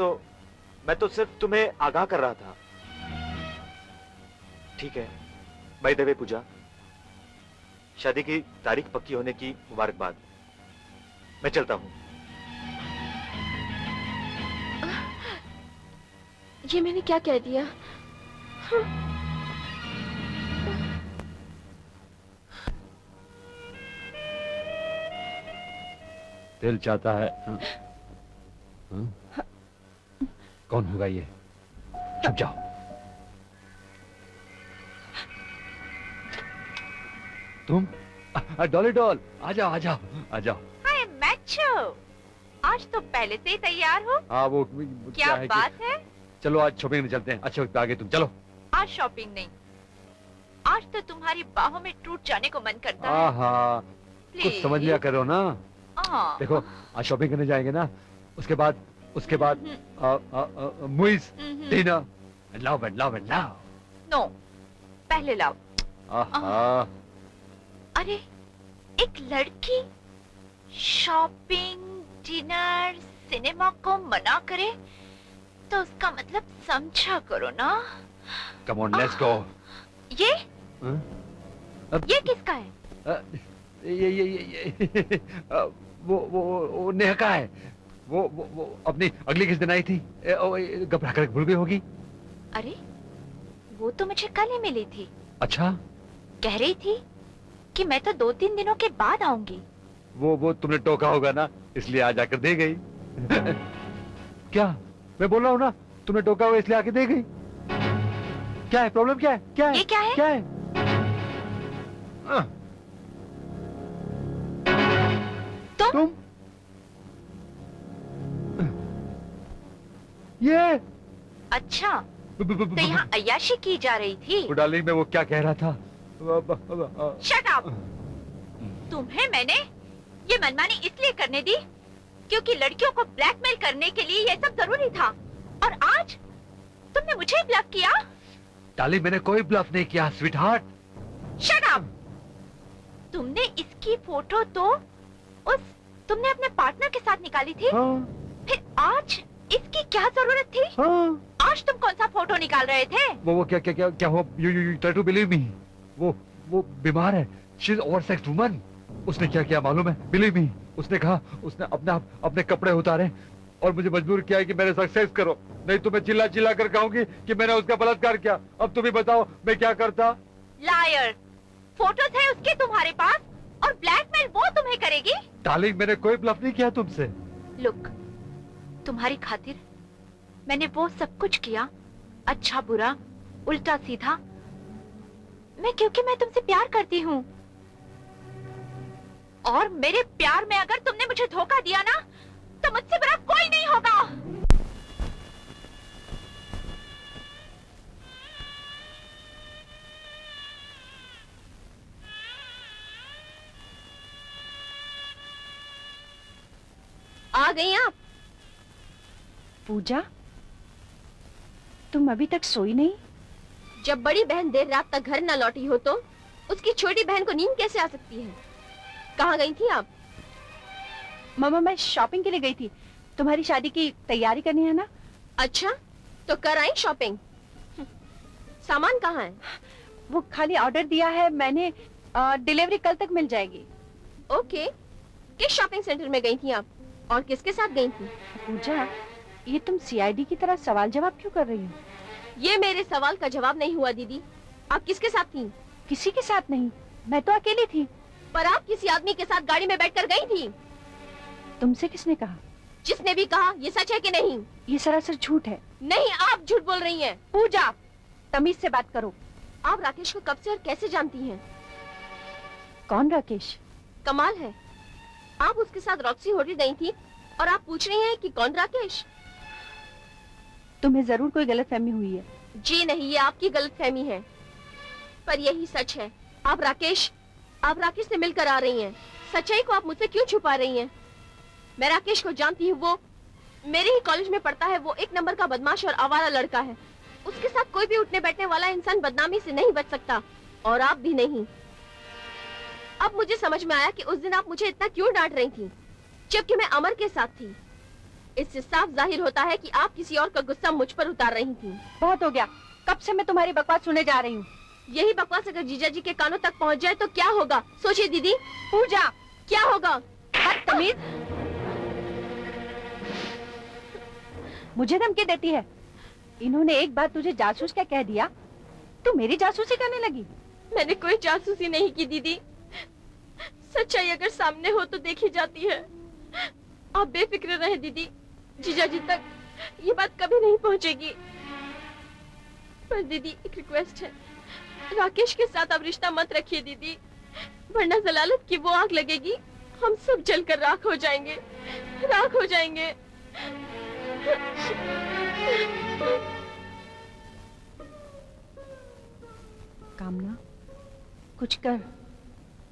तो सिर्फ तुम्हें आगाह कर रहा था। ठीक है, बाय द वे पूजा, शादी की तारीख पक्की होने की मुबारकबाद। मैं चलता हूँ। ये मैंने क्या कह दिया? दिल चाहता है। हाँ? हाँ? कौन होगा ये? चुप जाओ। तुम? डॉली डॉल, आ जाओ आ जाओ आ जाओ। हाय मैचो, आज तो पहले से ही तैयार हो। हाँ वो क्या है बात है? चलो आज शॉपिंग में चलते हैं। अच्छे वक्त पे आ गए तुम, चलो। आज शॉपिंग नहीं, आज तो तुम्हारी बाहों में टूट जाने को मन करता है। हाँ कुछ Please. समझ लिया करो ना। हाँ। देखो आज शॉपिंग करने जाएंगे ना, उसके बाद movies, dinner, love and love and love. No, पहले लव। आहा, अरे एक लड़की शॉपिंग, डिनर, सिनेमा को मना करे तो उसका मतलब समझा करो ना। Come on let's go. ये हाँ? ये किसका है? ये वो नेहा का है। वो अपनी अगली किस दिन आई थी, घबरा कर भूल गई होगी। अरे वो तो मुझे कल ही मिली थी। अच्छा, कह रही थी कि मैं तो 2-3 दिनों के बाद आऊंगी। वो तुमने टोका होगा ना, इसलिए आ जाकर दे गई। क्या मैं बोल रहा हूँ ना, तुमने टोका हुआ इसलिए आके दे गई। क्या है प्रॉब्लम? क्या है? क्या है? ये क्या है? क्या है? तुम ये अच्छा, तो यहाँ अय्याशी की जा रही थी। डार्लिंग मैं वो क्या कह रहा था। Shut up! तुम्हें मैंने ये मनमानी इसलिए करने दी क्योंकि लड़कियों को ब्लैकमेल करने के लिए ये सब जरूरी था, और आज तुमने मुझे ब्लफ किया। डार्लिंग मैंने कोई ब्लफ नहीं किया, स्वीट हार्ट। Shut up! तुमने इसकी फोटो तो तुमने अपने पार्टनर के साथ निकाली थी। हाँ, फिर आज इसकी क्या जरूरत थी? हाँ। आज तुम कौन सा फोटो निकाल रहे थे? वो क्या हुआ? You try to believe me. वो बीमार है। She is oversexed woman. उसने क्या किया मालूम है? बिलीव मी, उसने कहा उसने अपने कपड़े उतारे और मुझे मजबूर किया कि मेरे साथ सेक्स करो, नहीं तो मैं चिल्ला चिल्ला कर कहूंगी कि मैंने उसका बलात्कार किया। अब तुम ही बताओ मैं क्या करता? लायर! फोटोज है उसके तुम्हारे पास और ब्लैकमेल वो तुम्हें करेगी? डार्लिंग मैंने कोई ब्लफ नहीं किया तुमसे। लुक, तुम्हारी खातिर मैंने वो सब कुछ किया, अच्छा बुरा, उल्टा सीधा, क्योंकि मैं तुमसे प्यार करती हूँ। और मेरे प्यार में अगर तुमने मुझे धोखा दिया ना, तो मुझसे बड़ा कोई नहीं होगा। आ गई आप? पूजा, तुम अभी तक सोई नहीं? जब बड़ी बहन देर रात तक घर न लौटी हो तो उसकी छोटी बहन को नींद कैसे आ सकती है? कहाँ गई थी आप? मामा मैं शॉपिंग के लिए गई थी, तुम्हारी शादी की तैयारी करनी है ना। अच्छा, तो कर आई शॉपिंग? सामान कहाँ है? वो खाली ऑर्डर दिया है मैंने, डिलीवरी कल तक मिल जाएगी। ओके, किस शॉपिंग सेंटर में गई थी आप और किसके साथ गई थी? पूजा, ये तुम सीआईडी की तरह सवाल जवाब क्यों कर रही हो? ये मेरे सवाल का जवाब नहीं हुआ दीदी। आप किसके साथ थी? किसी के साथ नहीं, मैं तो अकेली थी। पर आप किसी आदमी के साथ गाड़ी में बैठकर गई थी। तुमसे किसने कहा? जिसने भी कहा, ये सच है कि नहीं? ये सरासर झूठ है। नहीं, आप झूठ बोल रही हैं। पूजा, तमीज से बात करो। आप राकेश को कब से और कैसे जानती हैं? कौन राकेश? कमाल है, आप उसके साथ रॉक्सी होटल गई थी और आप पूछ रही हैं कि कौन राकेश? तुम्हें जरूर कोई गलतफहमी हुई है। जी नहीं, ये आपकी गलतफहमी है। पर यही सच है। आप राकेश से मिलकर आ रही हैं। सच्चाई को आप मुझसे क्यों छुपा रही हैं? मैं राकेश को जानती हूँ, वो मेरे ही कॉलेज में पढ़ता है। वो एक नंबर का बदमाश और आवारा लड़का है। उसके साथ कोई भी उठने बैठने वाला इंसान बदनामी से नहीं बच सकता, और आप भी नहीं। अब मुझे समझ में आया कि उस दिन आप मुझे इतना क्यों डांट रही थी, जबकि मैं अमर के साथ थी। इससे साफ जाहिर होता है कि आप किसी और का गुस्सा मुझ पर उतार रही थी। बहुत हो गया, कब से मैं तुम्हारी बकवास सुने जा रही हूँ। यही बकवास अगर जीजा जी के कानों तक पहुँच जाए तो क्या होगा? सोचिए दीदी। पूजा, क्या होगा? बदतमीज, मुझे धमकी देती है। इन्होंने एक बार तुझे जासूस क्या कह दिया, तू मेरी जासूसी करने लगी। मैंने कोई जासूसी नहीं की दीदी। सच्चाई अगर सामने हो तो देखी जाती है। आप बेफिक्र रहे दीदी, जीजा जी तक ये बात कभी नहीं पहुंचेगी। पर दीदी एक रिक्वेस्ट है, राकेश के साथ अब रिश्ता मत रखिए दीदी, वरना जलालत की वो आग लगेगी, हम सब जलकर राख हो जाएंगे, राख हो जाएंगे। कामना, कुछ कर।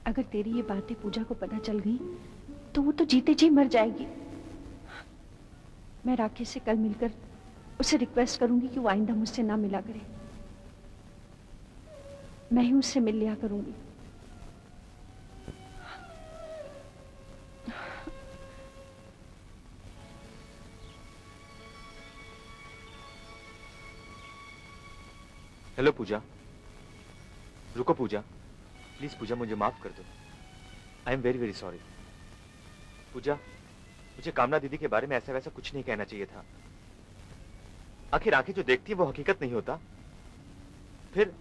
अगर तेरी ये बातें पूजा को पता चल गई तो वो तो जीते जी मर जाएगी। मैं राकेश से कल मिलकर उसे रिक्वेस्ट करूंगी कि वो आइंदा मुझसे ना मिला करे। मैं ही उससे मिल लिया करूंगी। हेलो पूजा, रुको पूजा, प्लीज पूजा मुझे माफ कर दो। I am very very sorry. Pooja, मुझे कामना दीदी के बारे में ऐसा वैसा कुछ नहीं कहना चाहिए था। आखिर आंखें जो देखती है वो हकीकत नहीं होता। फिर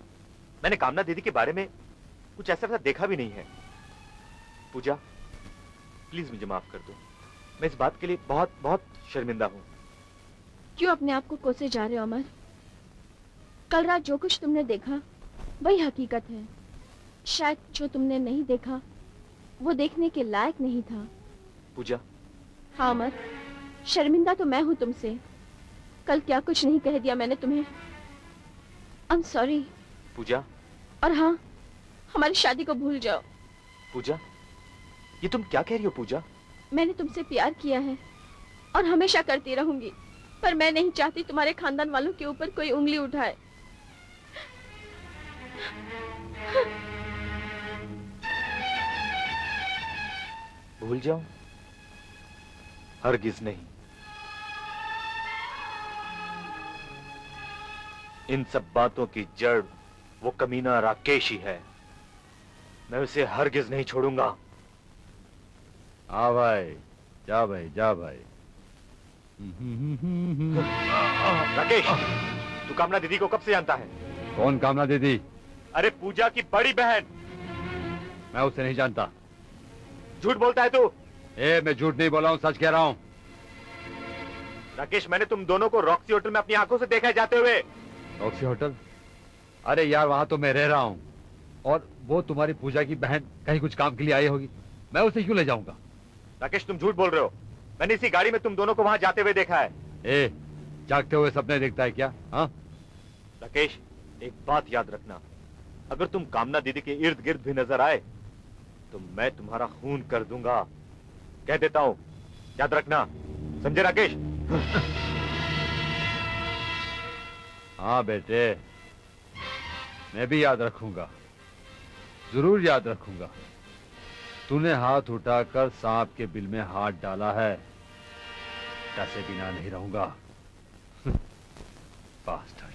मैंने कामना दीदी के बारे में कुछ ऐसा वैसा देखा भी नहीं है। पूजा प्लीज मुझे माफ कर दो, मैं इस बात के लिए बहुत बहुत शर्मिंदा हूं। क्यों अपने आप को कोसे जा रहे हो अमर? कल रात जो कुछ तुमने देखा वही हकीकत है। शायद जो तुमने नहीं देखा वो देखने के लायक नहीं था। पूजा। हाँ अमर, शर्मिंदा तो मैं हूँ तुमसे। कल क्या कुछ नहीं कह दिया मैंने तुम्हें। I am sorry. पूजा। और हाँ, हमारी शादी को भूल जाओ। पूजा, ये तुम क्या कह रही हो पूजा? मैंने तुमसे प्यार किया है और हमेशा करती रहूंगी, पर मैं नहीं चाहती तुम्हारे खानदान वालों के ऊपर कोई उंगली उठाए। भूल जाऊं? हरगिज नहीं। इन सब बातों की जड़ वो कमीना राकेश ही है। मैं उसे हरगिज नहीं छोड़ूंगा। हाँ भाई, जा भाई, जा भाई। राकेश, तू कामना दीदी को कब से जानता है? कौन कामना दीदी? अरे पूजा की बड़ी बहन। मैं उसे नहीं जानता। झूठ बोलता है तू। मैं झूठ नहीं बोला हूँ, सच कह रहा हूँ। राकेश, मैंने तुम दोनों को रॉक्सी होटल में अपनी आंखों से देखा है जाते हुए। Roxy hotel? अरे यार, वहां तो मैं रह रहा हूँ, और वो तुम्हारी पूजा की बहन कहीं कुछ काम के लिए आई होगी, मैं उसे क्यों ले जाऊंगा? राकेश, तुम झूठ बोल रहे हो। मैंने इसी गाड़ी में तुम दोनों को वहां जाते हुए देखा है। जागते हुए सपने देखता है क्या? हाँ राकेश, एक बात याद रखना, अगर तुम कामना दीदी के इर्द गिर्द भी नजर आए तो मैं तुम्हारा खून कर दूंगा। कह देता हूं, याद रखना। समझे राकेश? हाँ बेटे, मैं भी याद रखूंगा, जरूर याद रखूंगा। तूने हाथ उठाकर सांप के बिल में हाथ डाला है, डसे बिना नहीं रहूंगा। बास्टर्ड।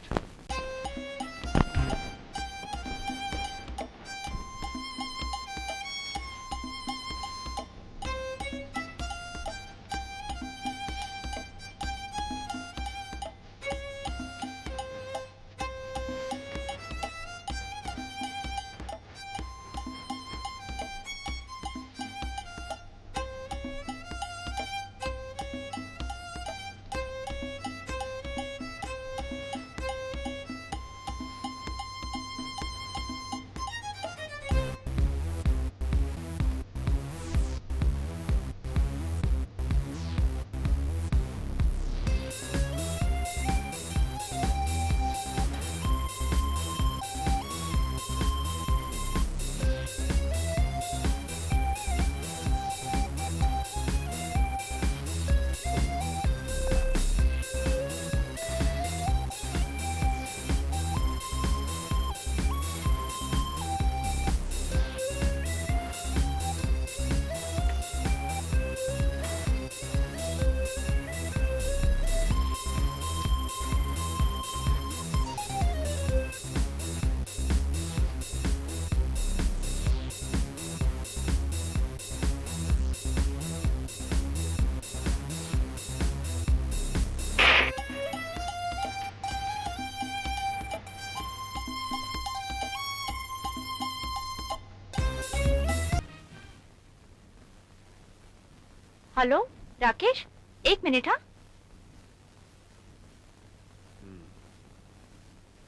हेलो राकेश, एक मिनट। हाँ,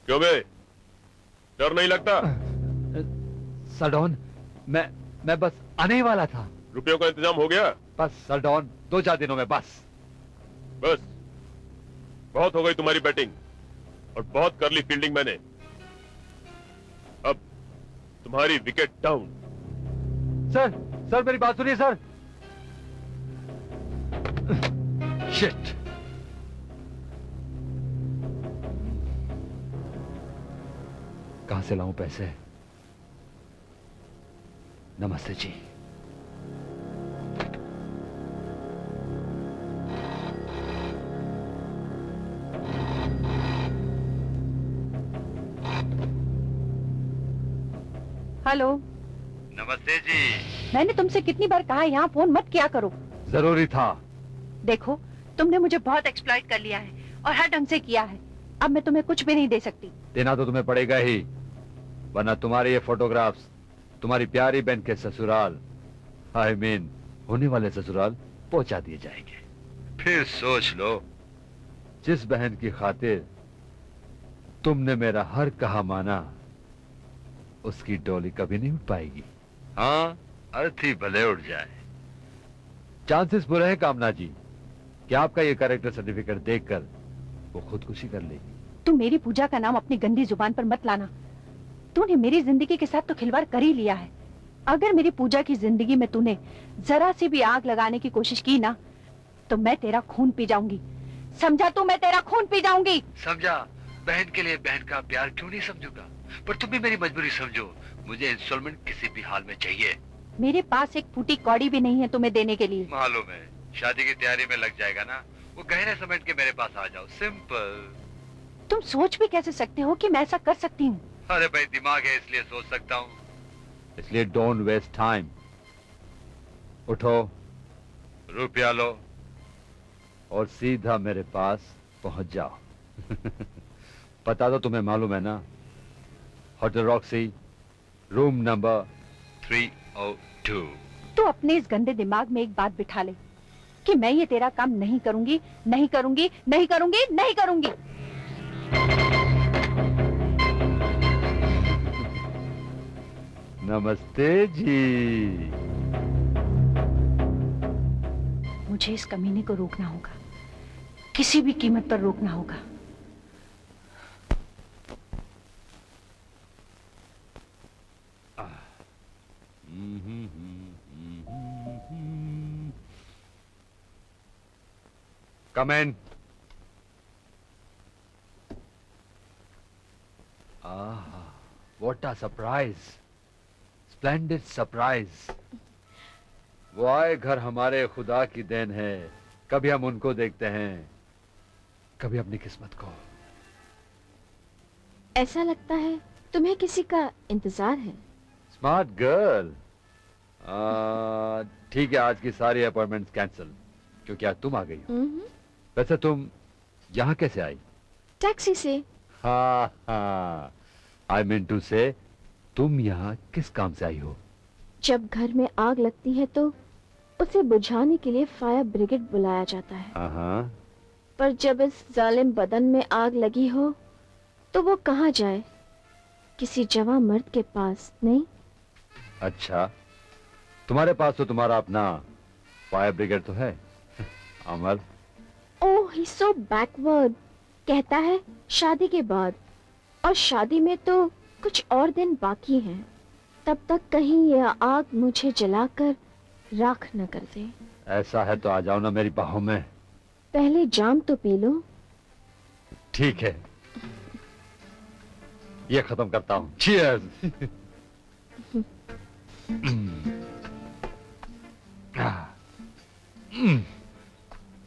क्यों बे, डर नहीं लगता? सरडॉन, मैं बस आने ही वाला था। रुपयों का इंतजाम हो गया? बस सरडॉन, 2-4 दिनों में बस। बस बहुत हो गई तुम्हारी बैटिंग और बहुत कर ली फील्डिंग मैंने। अब तुम्हारी विकेट डाउन। सर मेरी बात सुनिए सर। शिट। कहां से लाऊं पैसे? नमस्ते जी। हेलो। नमस्ते जी। मैंने तुमसे कितनी बार कहा यहाँ फोन मत किया करो। जरूरी था। देखो, तुमने मुझे बहुत एक्सप्लॉइट कर लिया है और हर ढंग से किया है। अब मैं तुम्हें कुछ भी नहीं दे सकती। देना तो तुम्हें पड़ेगा ही, वरना तुम्हारे ये फोटोग्राफ्स तुम्हारी प्यारी बहन के ससुराल, आई मीन होने वाले ससुराल पहुंचा दिए जाएंगे। फिर सोच लो, जिस बहन की खातिर तुमने मेरा हर कहा माना, उसकी डोली कभी नहीं उठ पाएगी। हाँ, अर्थी भले उड़ जाए। चांसेस बुरे हैं कामना जी कि आपका ये कैरेक्टर सर्टिफिकेट देखकर वो खुदकुशी कर लेगी। तुम मेरी पूजा का नाम अपनी गंदी जुबान पर मत लाना। तूने मेरी जिंदगी के साथ तो खिलवाड़ कर ही लिया है। अगर मेरी पूजा की जिंदगी में तूने जरा सी भी आग लगाने की कोशिश की ना, तो मैं तेरा खून पी जाऊंगी। समझा तू? मैं तेरा खून पी जाऊंगी। समझा। बहन के लिए बहन का प्यार क्यों नहीं समझूंगा, पर तुम भी मेरी मजबूरी समझो। मुझे इंस्टॉलमेंट किसी भी हाल में चाहिए। मेरे पास एक फूटी कौड़ी भी नहीं है तुम्हें देने के लिए। मालूम है, शादी की तैयारी में लग जाएगा ना, वो गहने समेट के मेरे पास आ जाओ, सिंपल। तुम सोच भी कैसे सकते हो कि मैं ऐसा कर सकती हूँ? अरे भाई, दिमाग है इसलिए सोच सकता हूँ। इसलिए डोंट वेस्ट टाइम। उठो, रुपया लो और सीधा मेरे पास पहुंच जाओ। पता तो तुम्हें मालूम है ना, होटल रॉक्सी, रूम नंबर 302। तू अपने इस गंदे दिमाग में एक बात बिठा ले कि मैं ये तेरा काम नहीं करूंगी, नहीं करूंगी, नहीं करूंगी, नहीं करूंगी। नमस्ते जी। मुझे इस कमीने को रोकना होगा, किसी भी कीमत पर रोकना होगा। Come in. What a surprise! Splendid surprise! वो आए घर हमारे खुदा की देन है। कभी हम उनको देखते हैं, कभी अपनी किस्मत को। ऐसा लगता है तुम्हें किसी का इंतजार है। Smart girl. ठीक है, आज की सारी अपॉइंटमेंट्स कैंसिल, क्योंकि आज तुम आ गई हो। वैसे तुम यहाँ कैसे आई? टैक्सी से। हाँ, आई मीन टू से, तुम यहाँ किस काम से आई हो? जब घर में आग लगती है तो उसे बुझाने के लिए फायर ब्रिगेड बुलाया जाता है। हाँ। पर जब इस जालिम बदन में आग लगी हो तो वो कहाँ जाए? किसी जवां मर्द के पास नहीं। अच्छा, तुम्हारे पास तो तुम्हारा अपना फायर ब्रिगेड तो है। अमर। ओह, ही सो बैकवर्ड। कहता है शादी के बाद, और शादी में तो कुछ और दिन बाकी हैं। तब तक कहीं यह आग मुझे जलाकर राख न कर दे। ऐसा है तो आ जाओ ना मेरी बाहों में। पहले जाम तो पी लो। ठीक है, ये खत्म करता हूँ। Cheers!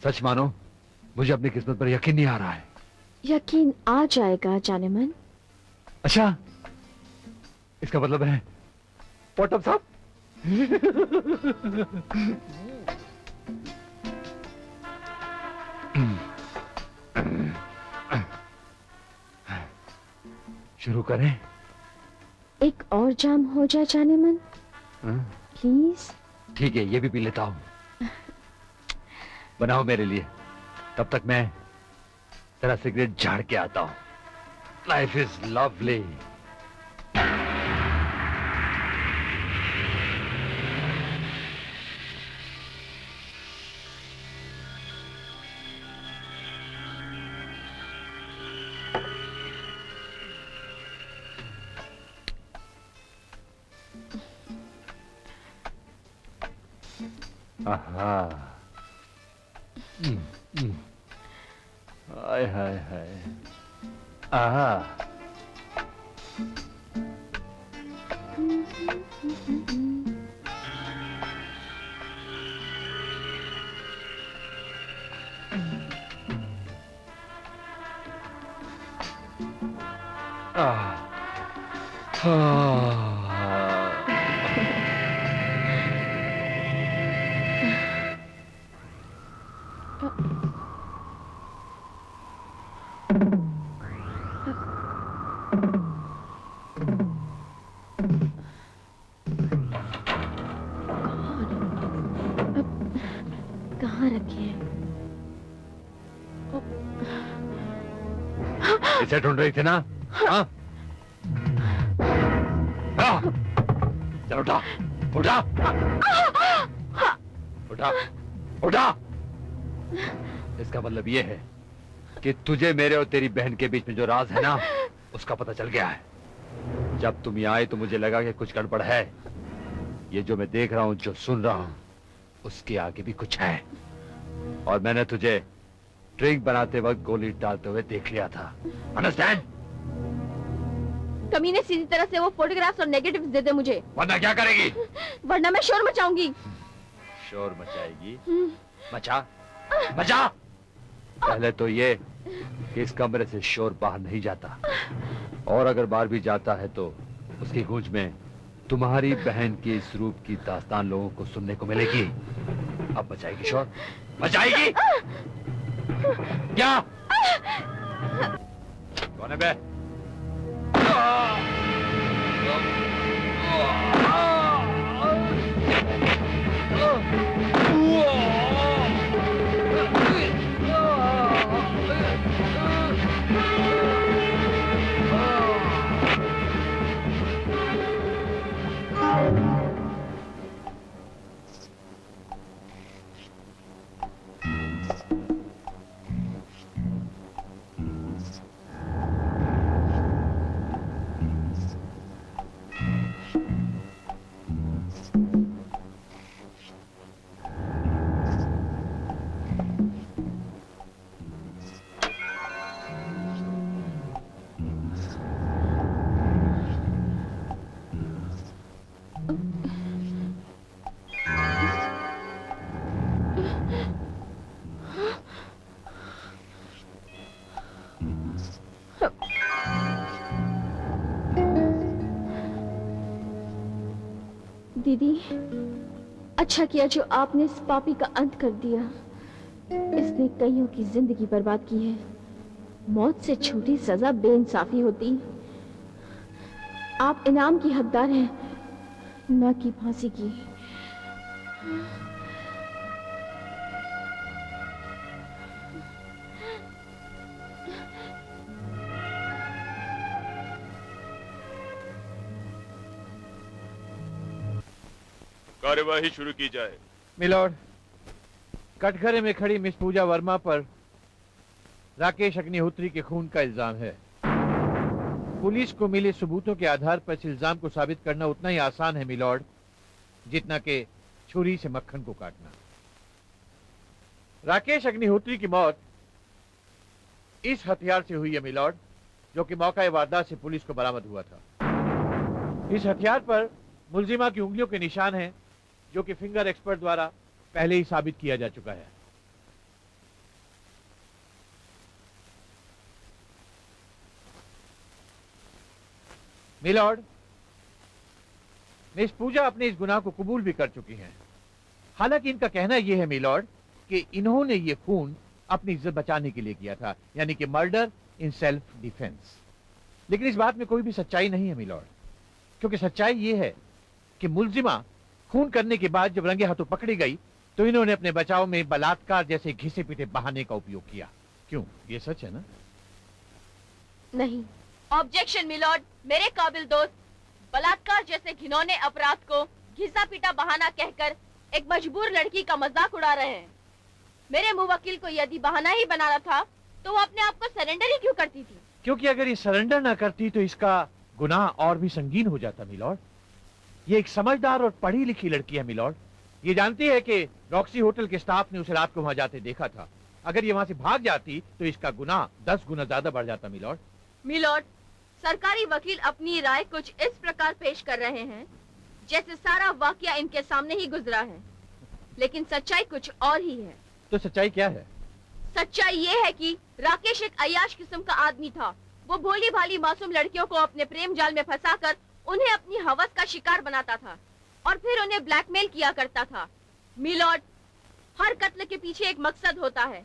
सच मानो, मुझे अपनी किस्मत पर यकीन नहीं आ रहा है। यकीन आ जाएगा जाने मन। अच्छा, इसका मतलब है पॉटम साहब। शुरू करें? एक और जाम हो जाए जाने मन, प्लीज। ठीक है, ये भी पी लेता हूँ। बनाओ मेरे लिए, तब तक मैं तेरा सिगरेट झाड़ के आता हूं। Life is lovely. आहा। हाय हाय हाय। आहा। कहाँ रखे हैं? इसे ढूंढ रही थी ना? हाँ? चल उठा, उठा, उठा, उठा। इसका मतलब ये है कि तुझे मेरे और तेरी बहन के बीच में जो राज है ना, उसका पता चल गया है। जब तुम यहाँ आए तो मुझे लगा कि कुछ गड़बड़ है। ये जो मैं देख रहा हूँ, जो सुन रहा हूँ, उसके आगे भी कुछ है। और मैंने तुझे ड्रिंक बनाते वक्त गोली डालते हुए देख लिया था। अंडरस्टैंड? कमीने सीधी तरह से वो फोटोग्राफ्स और नेगेटिव्स दे दे मुझे, वरना क्या करेगी? वरना मैं शोर मचाऊंगी। शोर मचाएगी? मचा, मचा। पहले तो ये कि इस कमरे से शोर बाहर नहीं जाता, और अगर बाहर भी जाता है तो उसकी गूंज में तुम्हारी बहन की इस रूप की दास्तान लोगों को सुनने को मिलेगी। अब मचाएगी शोर? मचाएगी? क्या? कौन है बे? दीदी, अच्छा किया जो आपने इस पापी का अंत कर दिया। इसने कईयों की जिंदगी बर्बाद की है। मौत से छोटी सजा बेइंसाफी होती। आप इनाम की हकदार हैं, न कि फांसी की। कार्यवाही शुरू की जाए। मिलॉर्ड, कटघरे में खड़ी मिस पूजा वर्मा पर राकेश अग्निहोत्री के खून का इल्जाम है। पुलिस को मिले सबूतों के आधार पर इस इल्जाम को साबित करना उतना ही आसान है मिलॉर्ड, जितना कि छुरी से मक्खन को काटना। राकेश अग्निहोत्री की मौत इस हथियार से हुई है मिलॉर्ड, जो कि मौका वारदात से पुलिस को बरामद हुआ था। इस हथियार पर मुलजिमा की उंगलियों के निशान हैं, जो कि फिंगर एक्सपर्ट द्वारा पहले ही साबित किया जा चुका है। मिलॉर्ड, मिस पूजा अपने इस गुनाह को कबूल भी कर चुकी हैं। हालांकि इनका कहना यह है मिलॉर्ड कि इन्होंने ये खून अपनी इज्जत बचाने के लिए किया था, यानी कि मर्डर इन सेल्फ डिफेंस। लेकिन इस बात में कोई भी सच्चाई नहीं है मिलॉर्ड, क्योंकि सच्चाई यह है कि मुलजिमा खून करने के बाद जब रंगे हाथों पकड़ी गई तो इन्होंने अपने बचाव में बलात्कार जैसे घिसे पीटे बहाने का उपयोग किया। क्यों, ये सच है ना? नहीं। Objection milord. मेरे काबिल दोस्त बलात्कार जैसे घिनौने अपराध को घिसा पीटा बहाना कहकर एक मजबूर लड़की का मजाक उड़ा रहे हैं। मेरे मुवक्किल को यदि बहाना ही बनाना था तो वो अपने आप को सरेंडर ही क्यों करती थी? क्योंकि अगर ये सरेंडर ना करती तो इसका गुनाह और भी संगीन हो जाता मिलॉर्ड। ये एक समझदार और पढ़ी लिखी लड़की है मिलॉर्ड। ये जानती है कि रॉक्सी होटल के स्टाफ ने उसे रात को वहां जाते देखा था। अगर ये वहां से भाग जाती तो इसका गुनाह 10 गुना ज्यादा बढ़ जाता मिलॉर्ड। मिलॉर्ड, सरकारी वकील अपनी राय कुछ इस प्रकार पेश कर रहे हैं जैसे सारा वाकया इनके सामने ही गुजरा है, लेकिन सच्चाई कुछ और ही है। तो सच्चाई क्या है? सच्चाई ये है कि राकेश एक अय्याश किस्म का आदमी था। वो भोली भाली मासूम लड़कियों को अपने प्रेम जाल में फंसाकर उन्हें अपनी हवस का शिकार बनाता था और फिर उन्हें ब्लैकमेल किया करता था। मिलॉर्ड, हर कत्ल के पीछे एक मकसद होता है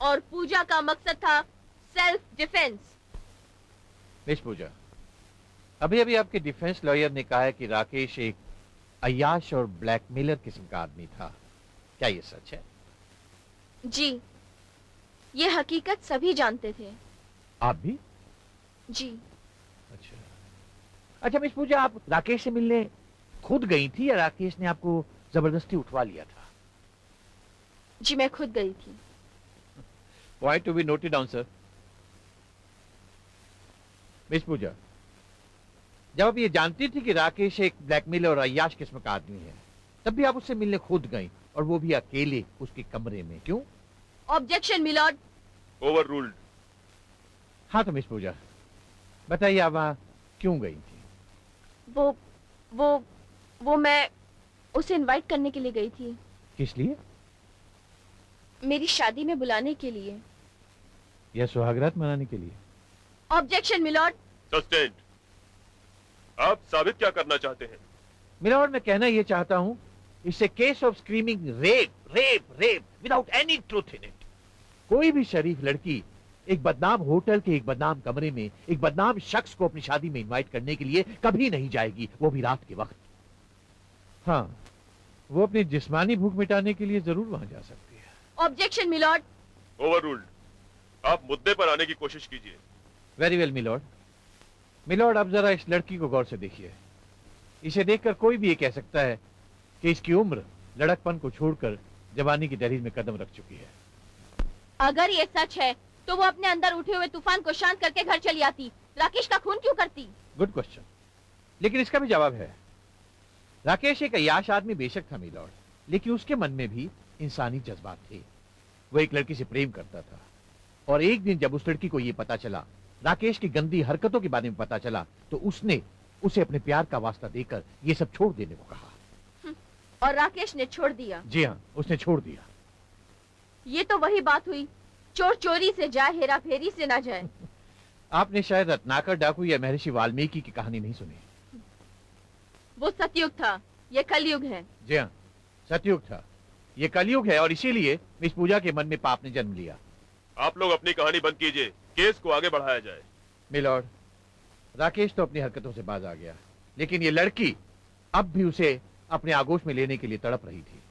और पूजा का मकसद था सेल्फ डिफेंस। मिस पूजा, अभी अभी आपके डिफेंस लॉयर ने कहा है कि राकेश एक अय्याश और ब्लैकमेलर किस्म का आदमी था। क्या ये सच है? जी, ये हकीकत सभी जानते थे। आप भी? जी। अच्छा अच्छा मिस पूजा, आप राकेश से मिलने खुद गई थी या राकेश ने आपको जबरदस्ती उठवा लिया था? जी, मैं खुद गई थी। Point to be noted down sir. Miss Pooja, जब आप ये जानती थी कि राकेश एक ब्लैकमेलर और अय्याश किस्म का आदमी है, तब भी आप उससे मिलने खुद गई, और वो भी अकेले उसके कमरे में। क्यों? Objection milord. Overruled. हाँ तो मिस पूजा बताइए, आप वहां क्यों गई थी? वो मैं उसे इनवाइट करने के लिए गई थी। किस लिए? मेरी शादी में बुलाने के लिए। या सुहागरात मनाने के लिए? Objection milord. सस्टेन्ड। आप साबित क्या करना चाहते हैं? मिलॉर्ड, मैं कहना ये चाहता हूं, इससे case of screaming rape rape rape without any truth in it. कोई भी शरीफ लड़की एक बदनाम होटल के एक बदनाम कमरे में एक बदनाम शख्स को अपनी शादी में इनवाइट करने के लिए कभी नहीं जाएगी, वो भी रात के वक्त। हाँ, वो अपनी जिस्मानी भूख मिटाने के लिए जरूर वहां जा सकती है। Objection milord. Overruled. आप मुद्दे पर आने की कोशिश कीजिए। Very well milord. मिलॉर्ड, अब जरा इस लड़की को गौर से देखिए। इसे देखकर कोई भी ये कह सकता है कि इसकी उम्र लड़कपन को छोड़कर जवानी की दहलीज में कदम रख चुकी है। अगर ये सच है तो वो अपने अंदर उठे हुए तूफान को शांत करके घर चली आती। राकेश का खून क्यों करती? गुड क्वेश्चन, लेकिन इसका भी जवाब है। राकेश एक अय्याश आदमी बेशक था मिलॉर्ड, लेकिन उसके मन में भी इंसानी जज्बात थे। वो एक लड़की से प्रेम करता था, और एक दिन जब उस लड़की को ये पता चला, राकेश की गंदी हरकतों के बारे में पता चला, तो उसने उसे अपने प्यार का वास्ता देकर ये सब छोड़ देने को कहा। और राकेश ने छोड़ दिया? जी हाँ, उसने छोड़ दिया। ये तो वही बात हुई, चोर चोरी से जाए, हेरा फेरी से ना जाए। आपने शायद रत्नाकर डाकू या महर्षि वाल्मीकि की कहानी नहीं सुनी। वो सतयुग था, ये कलयुग है। जी हाँ, सतयुग था, ये कलयुग है, और इसीलिए मिस पूजा के मन में पाप ने जन्म लिया। आप लोग अपनी कहानी बंद कीजिए, केस को आगे बढ़ाया जाए। मिलॉर्ड, राकेश तो अपनी हरकतों से बाज आ गया, लेकिन ये लड़की अब भी उसे अपने आगोश में लेने के लिए तड़प रही थी।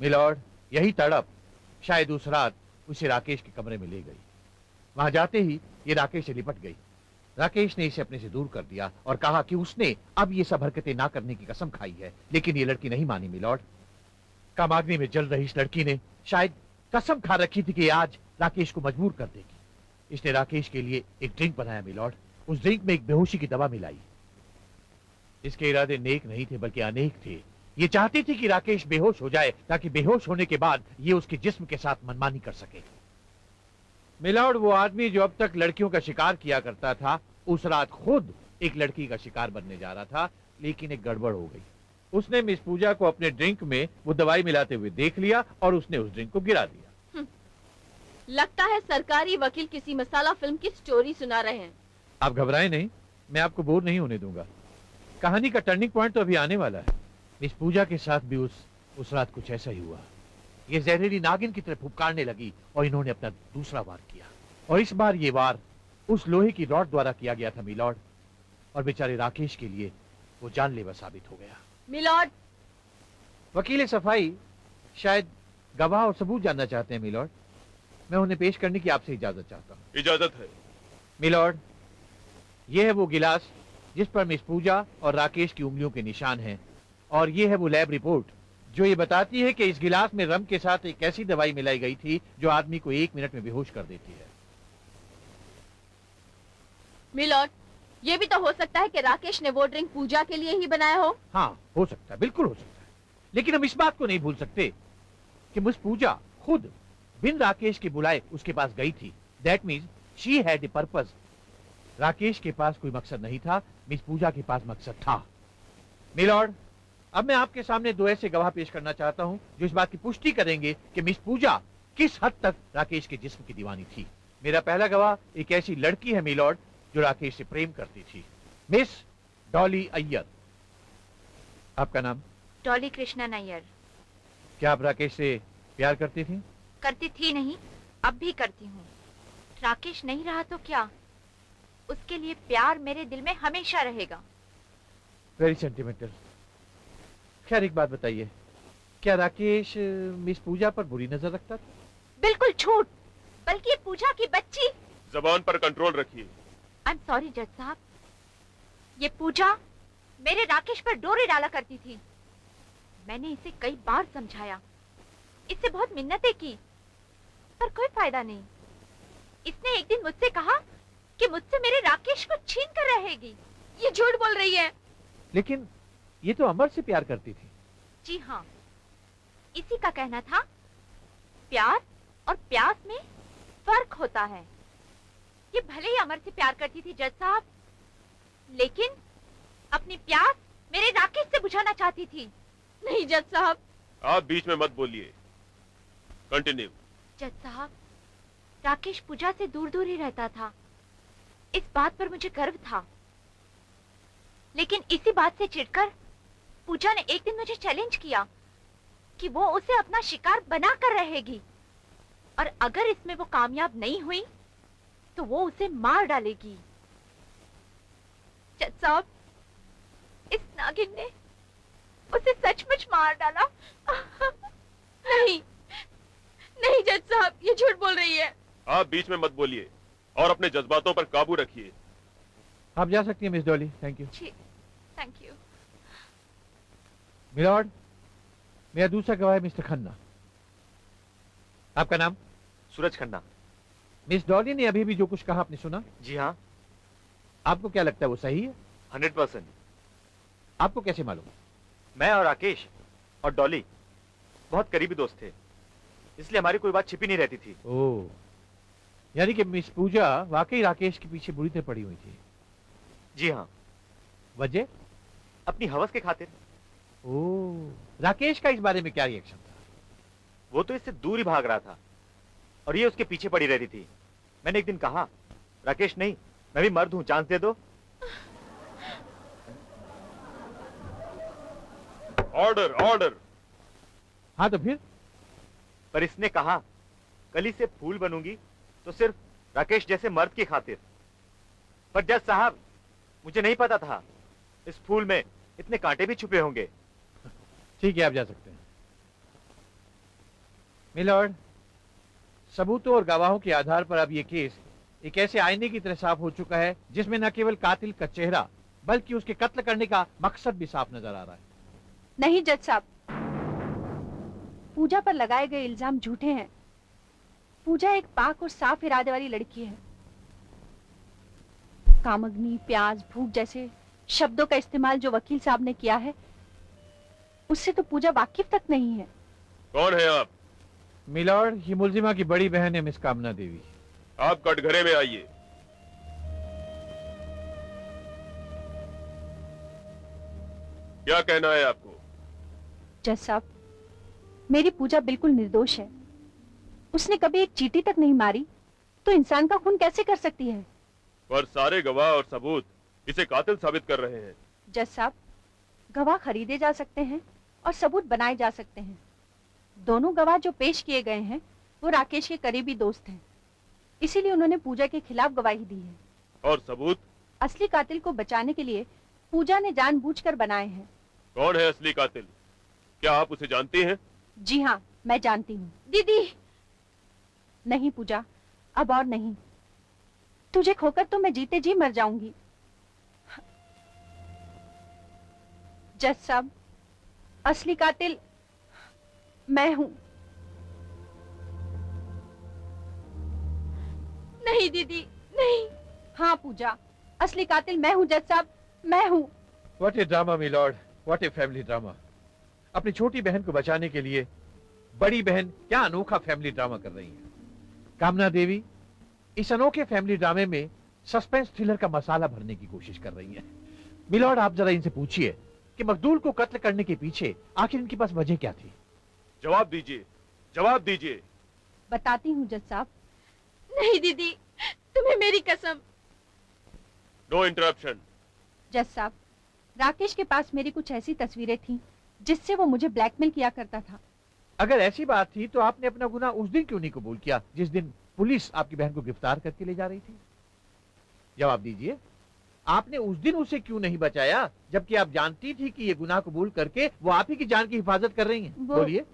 मिलॉर्ड, यही तड़प शायद उस रात उसे राकेश के कमरे में ले गई। वहां जाते ही ये राकेश से लिपट गई। राकेश ने इसे अपने से दूर कर दिया और कहा कि उसने अब ये सब हरकतें ना करने की कसम खाई है, लेकिन ये लड़की नहीं मानी। मिलॉर्ड, कामाग्नि में जल रही इस लड़की ने शायद कसम खा रखी थी कि आज राकेश को मजबूर कर देगी। इसने राकेश के लिए एक ड्रिंक बनाया मिलॉर्ड। उस ड्रिंक में एक बेहोशी की दवा मिलाई। इसके इरादे नेक नहीं थे बल्कि अनेक थे। ये चाहती थी कि राकेश बेहोश हो जाए, ताकि बेहोश होने के बाद ये उसके जिस्म के साथ मनमानी कर सके। मिलॉर्ड, वो आदमी जो अब तक लड़कियों का शिकार किया करता था, उस रात खुद एक लड़की का शिकार बनने जा रहा था, लेकिन एक गड़बड़ हो गई। उसने मिस पूजा को अपने ड्रिंक में वो दवाई मिलाते हुए देख लिया और उसने उस ड्रिंक को गिरा दिया। लगता है सरकारी वकील किसी मसाला फिल्म की स्टोरी सुना रहे हैं। आप घबराएं नहीं, मैं आपको बोर नहीं होने दूंगा। कहानी का टर्निंग पॉइंट तो अभी आने वाला है। मिस पूजा के साथ भी उस रात कुछ ऐसा ही हुआ। ये जहरीली नागिन की तरह फुफकारने लगी और इन्होंने अपना दूसरा वार किया, और इस बार ये वार उस लोहे की रॉड द्वारा किया गया था मिलॉर्ड, और बेचारे राकेश के लिए वो जानलेवा साबित हो गया। मिलॉर्ड, वकील सफाई, शायद गवाह और सबूत जानना चाहते हैं मिलॉर्ड। मैं उन्हें पेश करने की आपसे इजाजत चाहता हूँ। इजाजत है। मिलॉर्ड, ये है वो गिलास जिस पर मिस पूजा और राकेश की उंगलियों के निशान हैं, और ये है वो लैब रिपोर्ट जो ये बताती है कि इस गिलास में रम के साथ एक ऐसी दवाई मिलाई गई थी जो आदमी को 1 मिनट में बेहोश कर देती है। मिलॉर्ड, ये भी तो हो सकता है कि राकेश ने वो ड्रिंक पूजा के लिए ही बनाया हो। हाँ, हो सकता है, बिल्कुल हो सकता है, लेकिन हम इस बात को नहीं भूल सकते कि मिस पूजा खुद बिन राकेश के बुलाए उसके पास गई थी। That means she had a purpose. Rakesh के पास कोई मकसद नहीं था, मिस पूजा के पास मकसद था। मिलॉर्ड, अब मैं आपके सामने 2 ऐसे गवाह पेश करना चाहता हूं जो इस बात की पुष्टि करेंगे कि मिस पूजा किस हद तक राकेश के जिस्म की दीवानी थी। मेरा पहला गवाह एक ऐसी लड़की है मिलॉर्ड जो राकेश से प्रेम करती थी, मिस डॉली अय्यर। आपका नाम? डॉली कृष्णन अय्यर। क्या आप राकेश से प्यार करती थी? करती थी नहीं, अब भी करती हूँ। राकेश नहीं रहा तो क्या, उसके लिए प्यार मेरे दिल में हमेशा रहेगा। Very sentimental. खैर एक बात बताइए, क्या राकेश मिस पूजा पर बुरी नजर रखता था? बिल्कुल झूठ, बल्कि ये पूजा की बच्ची। जबान पर कंट्रोल रखिए। आई एम सॉरी जज साहब, ये पूजा मेरे राकेश पर डोरे डाला करती थी। मैंने इसे कई बार समझाया, इससे बहुत मिन्नतें की, पर कोई फायदा नहीं। इसने एक दिन मुझसे कहा कि मुझसे मेरे राकेश को छीन कर रहेगी। ये झूठ बोल रही है। लेकिन ये तो अमर से प्यार करती थी। जी हाँ, इसी का कहना था प्यार और प्यास में फर्क होता है। ये भले ही अमर से प्यार करती थी जज साहब, लेकिन अपनी प्यास मेरे राकेश से बुझाना चाहती थी। नहीं जज साहब, आप बीच में मत बोलिए, कंटिन्यू। जज साहब, राकेश पूजा से दूर दूर ही रहता था, इस बात पर मुझे गर्व था। लेकिन इसी बात से चिढ़कर पूजा ने एक दिन मुझे चैलेंज किया कि वो उसे अपना शिकार बनाकर रहेगी, और अगर इसमें वो कामयाब नहीं हुई तो वो उसे मार डालेगी। जज साहब, इस नागिन ने उसे सचमुच मार डाला। नहीं नहीं जज साहब, ये झूठ बोल रही है। आप बीच में मत बोलिए और अपने जज्बातों पर काबू रखिए। आप जा सकती हैं मिस डॉली। Thank you. जी, थैंक यू। मिलॉर्ड, मेरा दूसरा गवाह है मिस्टर खन्ना। आपका नाम? सूरज खन्ना। मिस डॉली ने अभी भी जो कुछ कहा आपने सुना? जी हाँ, आपको क्या लगता है वो सही है? 100%। आपको कैसे मालूम? मैं और राकेश और डॉली बहुत करीबी दोस्त थे, इसलिए हमारी कोई बात छिपी नहीं रहती थी। ओह, यानी कि मिस पूजा वाकई राकेश के पीछे बुरी तरह पड़ी हुई थी। जी हाँ। वजह? अपनी हवस के खातिर। ओह, राकेश का इस बारे में क्या रिएक्शन था? वो तो इससे दूर ही भाग रहा था और ये उसके पीछे पड़ी रहती थी। मैंने एक दिन कहा, राकेश नहीं, मैं भी मर्द हूं, चांस दे दो। Order order. हाँ तो फिर? पर इसने कहा, कली से फूल बनूंगी तो सिर्फ राकेश जैसे मर्द की खातिर। पर जज साहब, मुझे नहीं पता था इस फूल में इतने कांटे भी छुपे होंगे। ठीक है, आप जा सकते हैं। मिलॉर्ड, सबूतों और गवाहों के आधार पर अब ये केस एक ऐसे आईने की तरह साफ हो चुका है जिसमें न केवल कातिल का चेहरा बल्कि उसके कत्ल करने का मकसद भी साफ नजर आ रहा है। नहीं जज साहब, पूजा पर लगाए गए इल्जाम झूठे हैं। पूजा एक पाक और साफ इरादे वाली लड़की है। कामग्नि, प्याज, भूख जैसे शब्दों का इस्तेमाल जो वकील साहब ने किया है, उससे तो पूजा वाकिफ तक नहीं है। कौन है आप? मिलॉर्ड, ये मुलजिमा की बड़ी बहन है मिस कामना देवी। आप कटघरे में आइए। क्या कहना है आपको? जज साहब, मेरी पूजा बिल्कुल निर्दोष है। उसने कभी एक चींटी तक नहीं मारी, तो इंसान का खून कैसे कर सकती है? पर सारे गवाह और सबूत इसे कातिल साबित कर रहे हैं। जज साहब, गवाह खरीदे जा सकते हैं और सबूत बनाए जा सकते हैं। दोनों गवाह जो पेश किए गए हैं वो राकेश के करीबी दोस्त हैं, इसीलिए उन्होंने पूजा के खिलाफ गवाही दी है। और सबूत? असली कातिल को बचाने के लिए पूजा ने जानबूझकर बनाए हैं। कौन है असली कातिल? क्या आप उसे जानती हैं? जी हाँ, मैं जानती हूँ। दीदी, नहीं पूजा, अब और नहीं। तुझे खोकर तो मैं जीते जी मर जाऊंगी। जज साहब, असली कातिल मैं हूँ। नहीं दीदी, नहीं। हाँ पूजा, असली कातिल मैं हूँ जज साहब, मैं हूँ। What A drama me Lord, what a family drama. अपनी छोटी बहन को बचाने के लिए बड़ी बहन क्या अनोखा फैमिली ड्रामा कर रही है। कामना देवी इस अनोखे फैमिली ड्रामे में सस्पेंस थ्रिलर का मसाला भरने की कोशिश कर रही है। मिलॉर्ड, आप जरा इनसे पूछिए कि मखदूल को कत्ल करने के पीछे आखिर इनके पास वजह क्या थी। जवाब दीजिए, जवाब दीजिए। बताती हूँ जज साहब। नहीं दीदी, तुम्हें मेरी कसम। No interruption. जज साहब, राकेश के पास मेरी कुछ ऐसी तस्वीरें थीं जिससे वो मुझे ब्लैकमेल किया करता था। अगर ऐसी बात थी तो आपने अपना गुनाह उस दिन क्यों नहीं कबूल किया जिस दिन पुलिस आपकी बहन को गिरफ्तार करके ले जा रही थी? जवाब दीजिए, आपने उस दिन उसे क्यों नहीं बचाया जबकि आप जानती थी कि ये गुनाह कबूल करके वो आप ही की जान की हिफाजत कर रही हैं? बोलिए,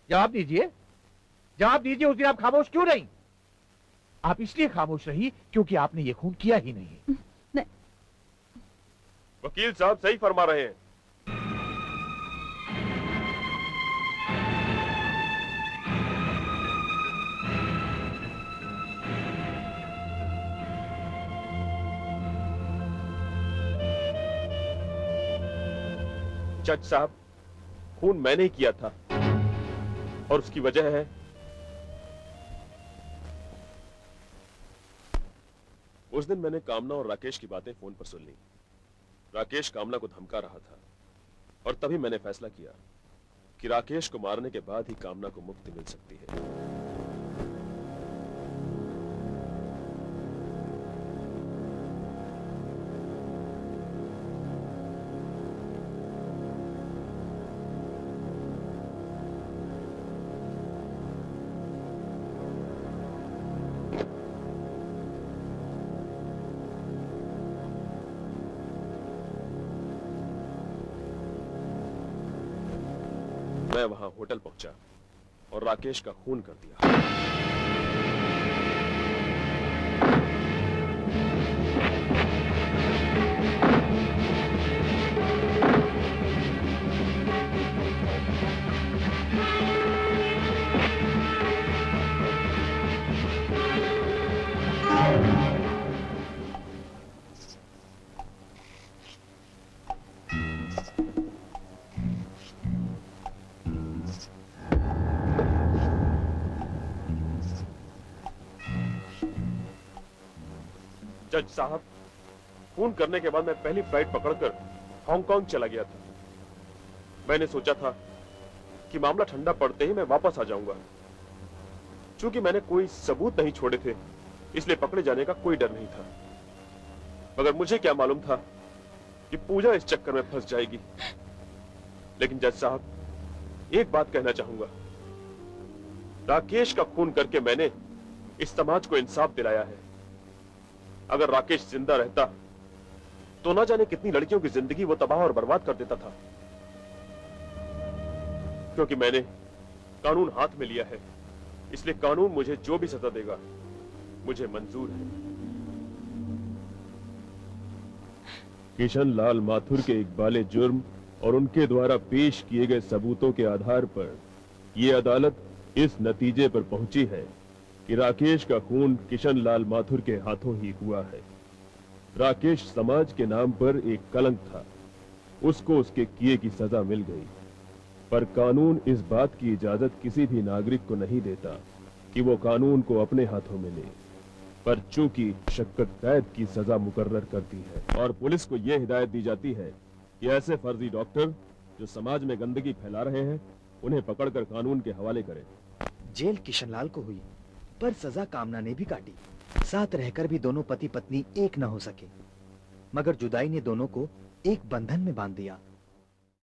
जवाब दीजिए, जवाब दीजिए। उस दिन आप खामोश क्यों रही? आप इसलिए खामोश रही क्योंकि आपने ये खून किया ही नहीं। वकील साहब सही फरमा रहे हैं। जज साहब, खून मैंने ही किया था और उसकी वजह है उस दिन मैंने कामना और राकेश की बातें फोन पर सुन ली। राकेश कामना को धमका रहा था और तभी मैंने फैसला किया कि राकेश को मारने के बाद ही कामना को मुक्ति मिल सकती है। मैं वहां होटल पहुंचा और राकेश का खून कर दिया। जज साहब, खून करने के बाद मैं पहली फ्लाइट पकड़कर हांगकांग चला गया था। मैंने सोचा था कि मामला ठंडा पड़ते ही मैं वापस आ जाऊंगा। चूंकि मैंने कोई सबूत नहीं छोड़े थे, इसलिए पकड़े जाने का कोई डर नहीं था। मगर मुझे क्या मालूम था कि पूजा इस चक्कर में फंस जाएगी। लेकिन जज साहब, एक बात कहना चाहूंगा। राकेश का खून करके मैंने इस समाज को इंसाफ दिलाया है। अगर राकेश जिंदा रहता तो ना जाने कितनी लड़कियों की जिंदगी वो तबाह और बर्बाद कर देता था। क्योंकि मैंने कानून हाथ में लिया है, इसलिए कानून मुझे जो भी सजा देगा मुझे मंजूर है। किशन लाल माथुर के इकबाले जुर्म और उनके द्वारा पेश किए गए सबूतों के आधार पर यह अदालत इस नतीजे पर पहुंची है कि राकेश का खून किशन लाल माथुर के हाथों ही हुआ है। राकेश समाज के नाम पर एक कलंक था, उसको उसके किए की सजा मिल गई। पर कानून इस बात की इजाजत किसी भी नागरिक को नहीं देता कि वो कानून को अपने हाथों में ले। पर चूंकि शक्कत कैद की सजा मुकर्रर करती है और पुलिस को यह हिदायत दी जाती है कि ऐसे फर्जी डॉक्टर जो समाज में गंदगी फैला रहे हैं उन्हें पकड़कर कानून के हवाले करें। जेल किशनलाल को हुई, पर सजा कामना ने भी काटी। साथ रहकर भी दोनों पति पत्नी एक न हो सके, मगर जुदाई ने दोनों को एक बंधन में बांध दिया।